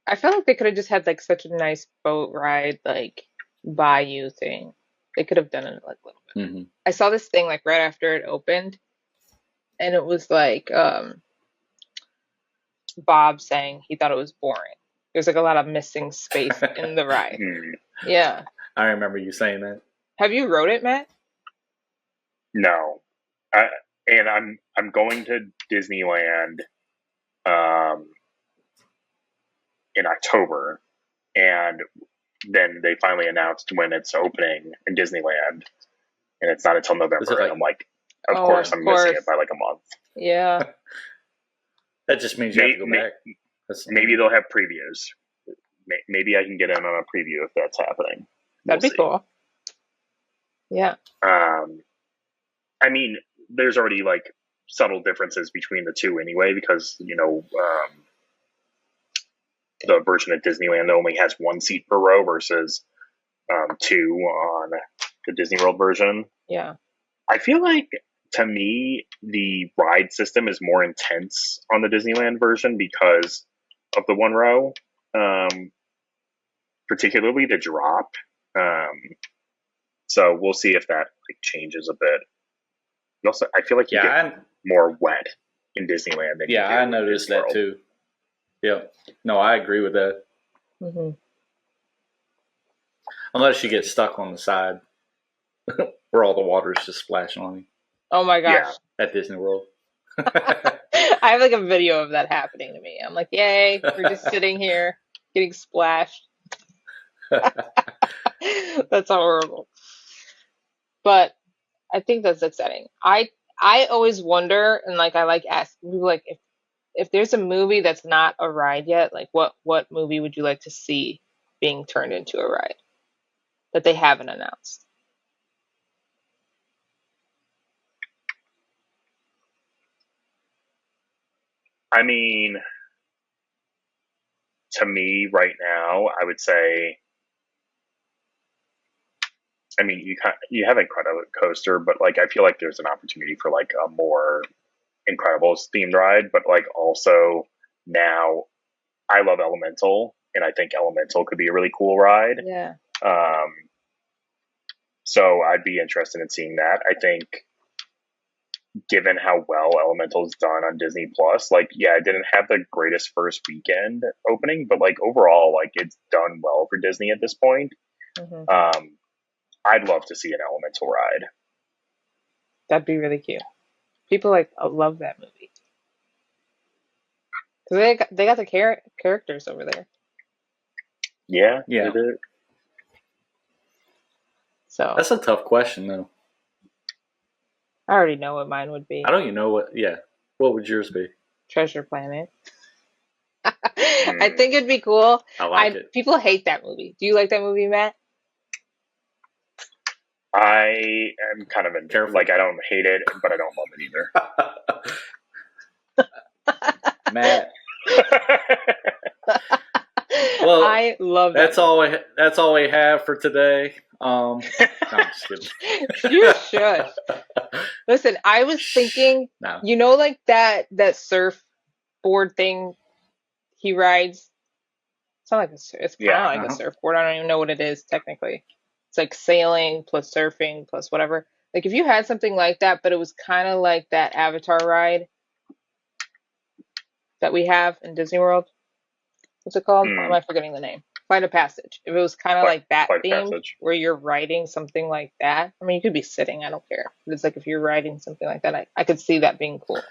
I feel like they could have just had like such a nice boat ride, like Bayou thing. They could have done it like a little bit. Mm-hmm. I saw this thing like right after it opened, and it was like Bob saying he thought it was boring. There's like a lot of missing space in the ride. Yeah. I remember you saying that. Have you rode it, Matt? No. And I'm going to Disneyland in October, and then they finally announced when it's opening in Disneyland, and it's not until November. And I'm like, of course I'm missing it by like a month. Yeah. That just means you have to go back. Maybe they'll have previews. Maybe I can get in on a preview if that's happening. That'd be cool. Yeah. I mean, there's already like subtle differences between the two anyway, because, you know, the version at Disneyland only has one seat per row versus two on the Disney World version. Yeah. I feel like, to me, the ride system is more intense on the Disneyland version because of the one row, particularly the drop. So we'll see if that like changes a bit. Also, I feel like you get more wet in Disneyland than you do I noticed that too. Yeah, no, I agree with that. Mm-hmm. Unless you get stuck on the side where all the water is just splashing on you. Oh my gosh! Yeah. At Disney World. I have like a video of that happening to me. I'm like, yay! We're just sitting here getting splashed. That's horrible. But I think that's exciting. I always wonder, and like I like asking people, like if there's a movie that's not a ride yet, like what movie would you like to see being turned into a ride? that they haven't announced? I mean, to me right now, I would say, I mean, you have Incredicoaster, but like I feel like there's an opportunity for like a more Incredibles themed ride, but like also now I love Elemental, and I think Elemental could be a really cool ride. Yeah. So I'd be interested in seeing that. I think, given how well Elemental's done on Disney Plus, like, yeah, it didn't have the greatest first weekend opening, but like overall, like it's done well for Disney at this point. Mm-hmm. I'd love to see an Elemental ride. That'd be really cute. People like love that movie. Cause they got the characters over there. Yeah, Yeah. they did. So That's a tough question, though. I already know what mine would be. I don't even know what. Yeah, what would yours be? Treasure Planet. I think it'd be cool. I like it. People hate that movie. Do you like that movie, Matt? I am kind of Careful. like I don't hate it, but I don't love it either. Matt. Well, I love that. That's all we have for today. No, I'm just kidding. You should. Listen, I was thinking, No. you know, like that surfboard thing he rides. It's not like it's kind of like a surfboard. I don't even know what it is technically. It's like sailing plus surfing plus whatever. Like if you had something like that, but it was kind of like that Avatar ride that we have in Disney World. What's it called? Why am I forgetting the name? Flight of Passage. If it was kind of like that theme where you're riding something like that. I mean, you could be sitting. I don't care. But it's like if you're riding something like that, I could see that being cool.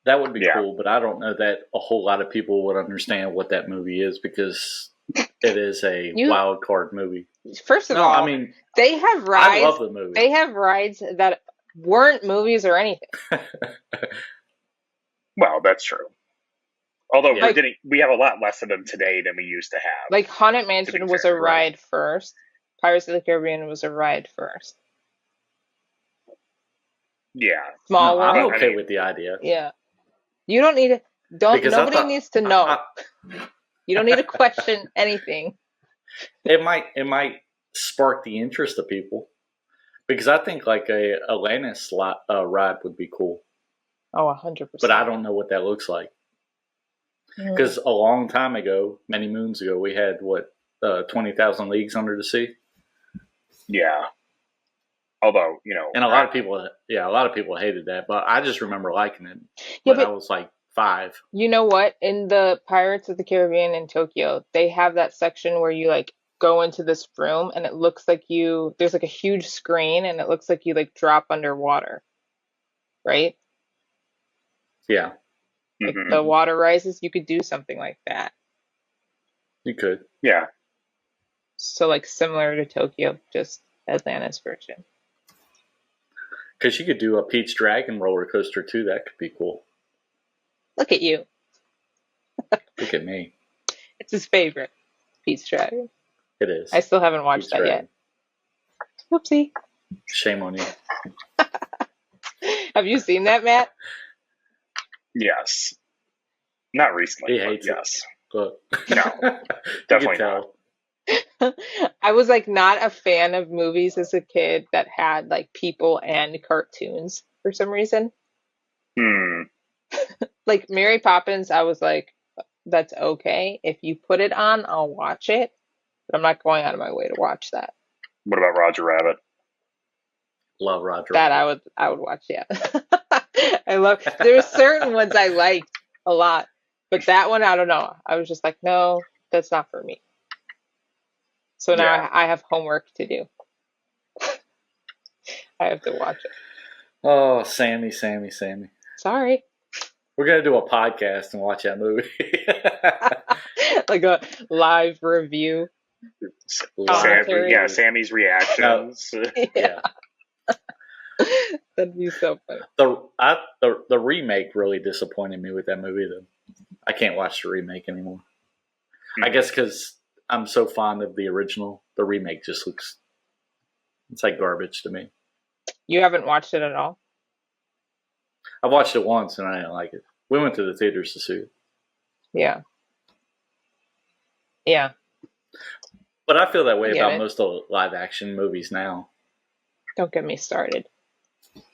That would be cool, but I don't know that a whole lot of people would understand what that movie is because it is a wild card movie. First of all, I mean, they have rides. I love the movie. They have rides that weren't movies or anything. Well, that's true. Although we have a lot less of them today than we used to have. Like Haunted Mansion was a ride first. Pirates of the Caribbean was a ride first. Yeah. Small World. I'm okay with the idea. Yeah. You don't need to. Nobody needs to know. You don't need to question anything. It might spark the interest of people because I think like a Atlantis ride would be cool. Oh, 100%. But I don't know what that looks like. Because a long time ago, many moons ago, we had 20,000 Leagues Under the Sea. Yeah. Although, and a lot of people hated that, but I just remember liking it. Yeah, but I was like 5. You know what? In the Pirates of the Caribbean in Tokyo, they have that section where you like go into this room and it looks like there's like a huge screen and it looks like you like drop underwater. Right? Yeah. Like the water rises, you could do something like that. You could. Yeah. So like similar to Tokyo, just Atlantis version. Because you could do a Pete's Dragon roller coaster too. That could be cool. Look at you. Look at me. It's his favorite, Pete's Dragon. It is. I still haven't watched that yet. Whoopsie. Shame on you. Have you seen that, Matt? Yes. Not recently. He hates yes. It. No. Definitely not. I was like not a fan of movies as a kid that had like people and cartoons for some reason. Like Mary Poppins, I was like, that's okay. If you put it on, I'll watch it. But I'm not going out of my way to watch that. What about Roger Rabbit? Love Roger Rabbit. Rabbit. I would watch, yeah. There were certain ones I liked a lot. But that one, I don't know. I was just like, no, that's not for me. So now I have homework to do. I have to watch it. Oh, Sammy. Sorry. We're going to do a podcast and watch that movie. Like a live review. Sammy's reactions. Yeah. That'd be so funny. The remake really disappointed me with that movie, though. I can't watch the remake anymore. I guess because I'm so fond of the original. The remake just looks, it's like garbage to me. You haven't watched it at all? I watched it once and I didn't like it. We went to the theaters to see it. Yeah. Yeah. But I feel that way get about it. most of live action movies now. Don't get me started.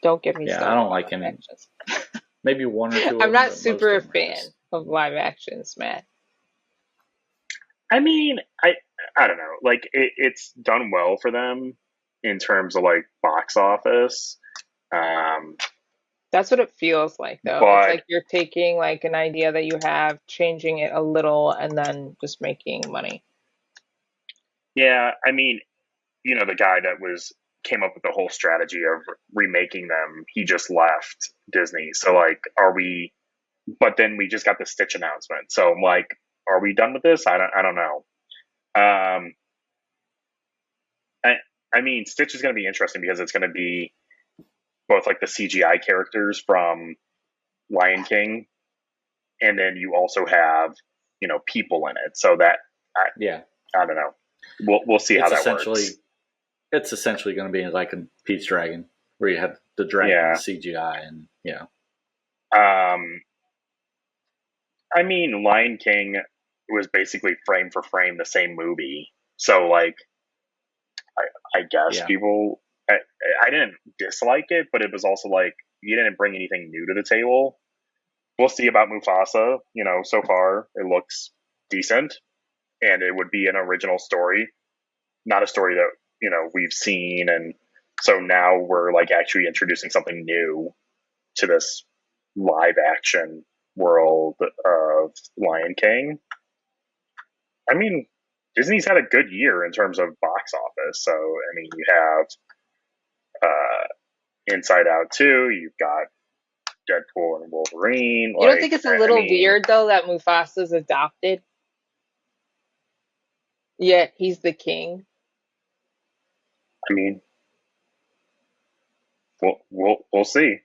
Don't get me Yeah, started. I don't like on any. actions. Maybe one or two of I'm them, not but most super a of them are fan just- of live actions, Matt. I mean, I don't know. Like it's done well for them in terms of like box office. That's what it feels like, though. But- It's like you're taking like an idea that you have, changing it a little, and then just making money. Yeah, I mean, you know, the guy that came up with the whole strategy of remaking them, he just left Disney. So like, but then we just got the Stitch announcement. So I'm like, are we done with this? I don't know. I mean, Stitch is going to be interesting because it's going to be both like the CGI characters from Lion King, and then you also have, you know, people in it. So that I don't know. We'll see how that works. It's essentially going to be like a Pete's Dragon, where you have the dragon CGI and I mean, Lion King was basically frame for frame the same movie. So like, I guess people. I didn't dislike it, but it was also like you didn't bring anything new to the table. We'll see about Mufasa. You know, so far it looks decent, and it would be an original story, not a story that, you know, we've seen. And so now we're like actually introducing something new to this live action world of Lion King. I mean, Disney's had a good year in terms of box office. So I mean, you have Inside Out 2, you've got Deadpool and Wolverine. You don't think it's a little weird, though, that Mufasa's adopted? Yet he's the king. I mean, we'll see.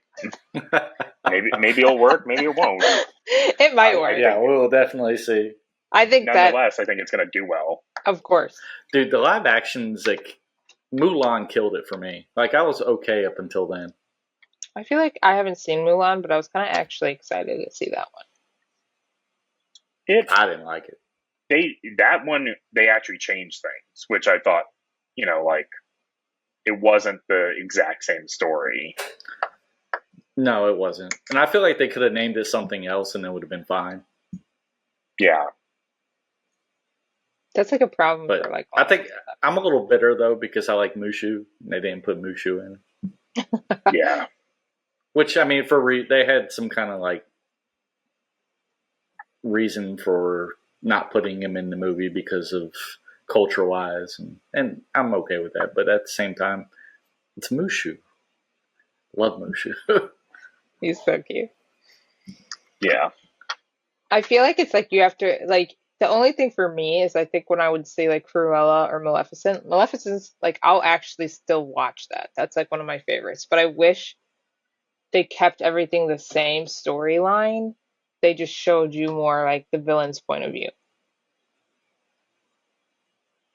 maybe it'll work, maybe it won't. It might work. Yeah, we'll definitely see. I think nonetheless, I think it's going to do well. Of course. Dude, the live actions, like, Mulan killed it for me. Like, I was okay up until then. I feel like I haven't seen Mulan, but I was kind of actually excited to see that one. I didn't like it. They actually changed things, which I thought, you know, like, it wasn't the exact same story. No, it wasn't. And I feel like they could have named it something else and it would have been fine. Yeah. That's like a problem but for like. I think I'm a little bitter though because I like Mushu. They didn't put Mushu in. Yeah. Which I mean, they had some kind of like reason for not putting him in the movie because of culture wise, and I'm okay with that. But at the same time, it's Mushu. Love Mushu. He's so cute. Yeah. I feel like it's like you have to like. The only thing for me is I think when I would say like Cruella or Maleficent's like I'll actually still watch that. That's like one of my favorites. But I wish they kept everything the same storyline. They just showed you more like the villain's point of view.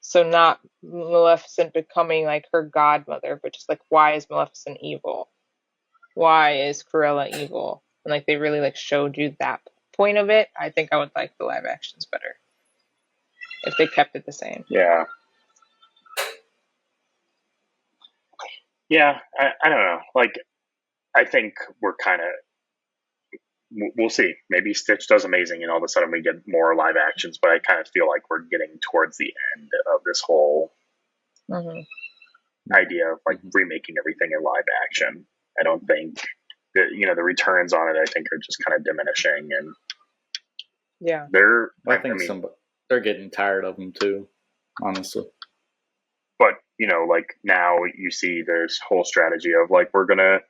So not Maleficent becoming like her godmother, but just like why is Maleficent evil? Why is Cruella evil? And like they really like showed you that point of it. I think I would like the live actions better if they kept it the same. Yeah. Yeah, I don't know. Like, I think we're kind of, we'll see. Maybe Stitch does amazing and all of a sudden we get more live actions, but I kind of feel like we're getting towards the end of this whole idea of like remaking everything in live action. I don't think that, you know, the returns on it, I think, are just kind of diminishing. And yeah, I think they're getting tired of them too, honestly. But, you know, like now you see this whole strategy of like, we're going to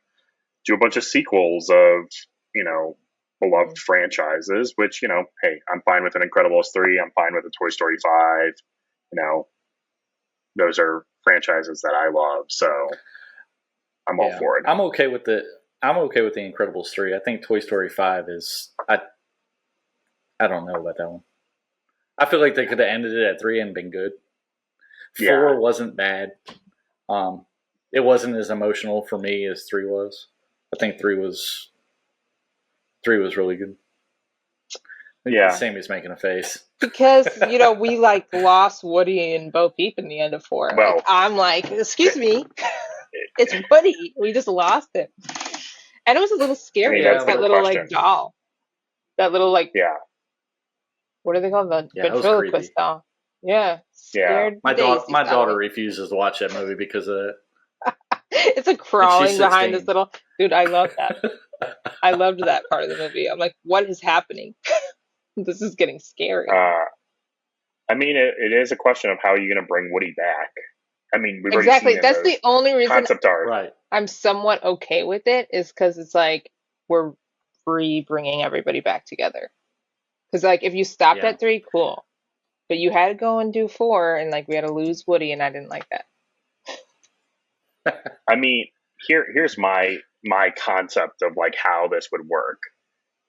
do a bunch of sequels of, you know, beloved franchises, which, you know, hey, I'm fine with an Incredibles 3. I'm fine with a Toy Story 5. You know, those are franchises that I love. So I'm all for it. I'm okay with the Incredibles 3. I think Toy Story 5 is, I don't know about that one. I feel like they could have ended it at 3 and been good. Yeah. 4 wasn't bad. It wasn't as emotional for me as 3 was. I think 3 was really good. Yeah. Sammy's making a face. Because, we like lost Woody and Bo Peep in the end of 4. Well, I'm like, excuse me, it's Woody. We just lost him. And it was a little scary. that's That the little question. like doll. That little like, Yeah. what do they call the Yeah, it was ventriloquist creepy. doll? Yeah. Scared My daisies my out of daughter me. refuses to watch that movie because of that. It's like crawling behind 16. this little dude. I love that. I loved that part of the movie. I'm like, what is happening? This is getting scary. I mean, it is a question of how you're going to bring Woody back. I mean, we've already Exactly. seen That's the only reason concept art. Right. I'm somewhat okay with it is because it's like we're bringing everybody back together. Because like if you stopped Yeah. at 3, cool, but you had to go and do 4, and like we had to lose Woody, and I didn't like that. I mean, here's my concept of like how this would work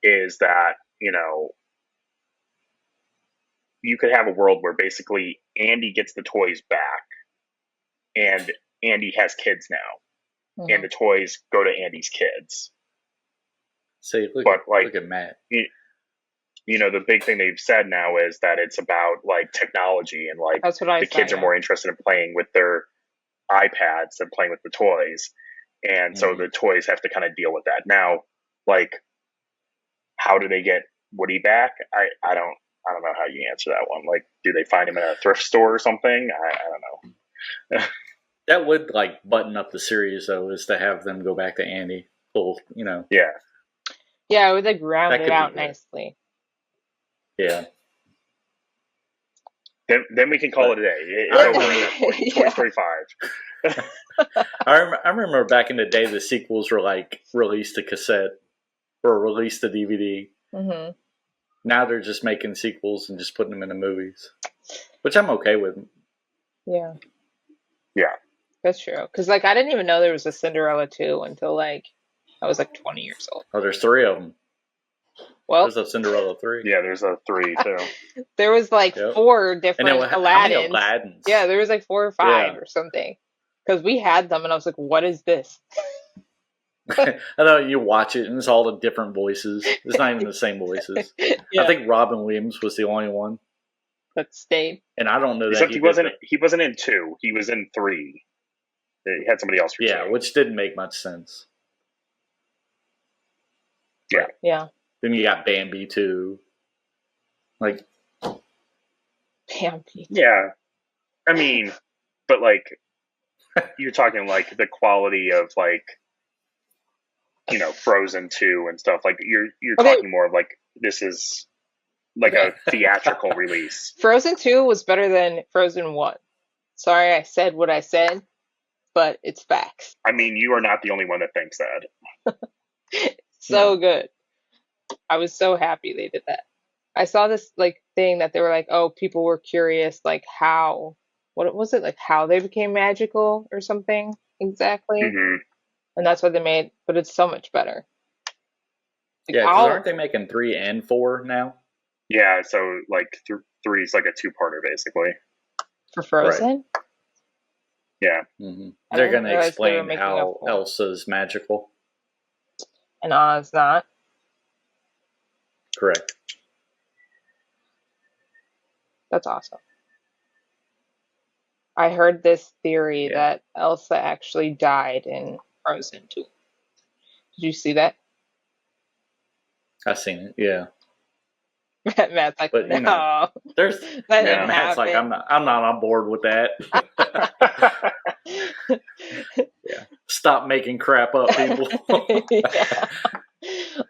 is that, you could have a world where basically Andy gets the toys back and Andy has kids now and the toys go to Andy's kids. See, look at Matt. The big thing they've said now is that it's about like technology and like That's what I the kids are more interested in playing with their iPads than playing with the toys. And so the toys have to kind of deal with that. Now, like, how do they get Woody back? I don't know how you answer that one. Like, do they find him in a thrift store or something? I don't know. That would like button up the series though, is to have them go back to Andy. Yeah. Yeah, it would like round That it could be out good. nicely. Yeah. Then we can call it a day. It's over. Toy Story 5. I remember back in the day the sequels were like released to cassette or released to DVD. Mm-hmm. Now they're just making sequels and just putting them in the movies, which I'm okay with. Yeah. Yeah. That's true. Because like I didn't even know there was a Cinderella 2 until like I was like 20 years old. Oh, there's 3 of them. Well, There's a Cinderella 3. Yeah, there's a 3 too. there was like 4 different How many Aladdins. Aladdins? Yeah, there was like 4 or 5 or something. Because we had them, and I was like, "What is this?" I know you watch it, and it's all the different voices. It's not even the same voices. Yeah. I think Robin Williams was the only one that stayed. And I don't know that Except he wasn't in 2. He was in 3. He had somebody else for 2. Yeah, which didn't make much sense. Yeah. Yeah. Then you got Bambi too. Like Bambi. Yeah. I mean, but like you're talking like the quality of like Frozen 2 and stuff. Like you're talking more of like this is like a theatrical release. Frozen 2 was better than Frozen 1. Sorry I said what I said, but it's facts. I mean, you are not the only one that thinks that. So good. I was so happy they did that. I saw this like thing that they were like, oh, people were curious like what was it, like how they became magical or something exactly. Mm-hmm. And that's what they made, but it's so much better. Like, yeah, because aren't they making 3 and 4 now? Yeah, so like 3 is like a 2-parter basically. For Frozen? Right. Yeah. Mm-hmm. They're going to explain how a Elsa's magical. And Anna's not. Correct. That's awesome. I heard this theory that Elsa actually died in Frozen 2. Did you see that? I've seen it, yeah. Matt's like, but, no. There's Matt's like, I'm not on board with that. Yeah. Stop making crap up, people. Yeah.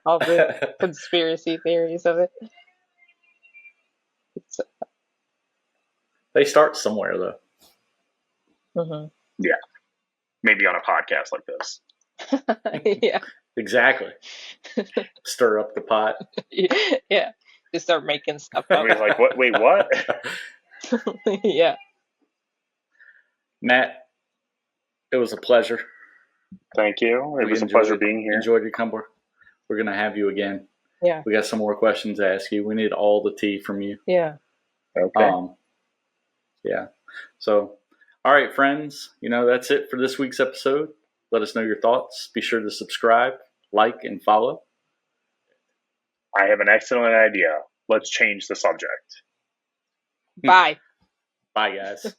All the conspiracy theories of it. They start somewhere, though. Mm-hmm. Yeah. Maybe on a podcast like this. Yeah. Exactly. Stir up the pot. Yeah. Just start making stuff up. Everybody's like, what? Wait, what? Yeah. Matt, it was a pleasure. Thank you. It was a pleasure being here. Enjoyed your company. We're going to have you again. Yeah. We got some more questions to ask you. We need all the tea from you. Yeah. Okay. Yeah. So, all right, friends, that's it for this week's episode. Let us know your thoughts. Be sure to subscribe, like, and follow. I have an excellent idea. Let's change the subject. Bye. Bye, guys.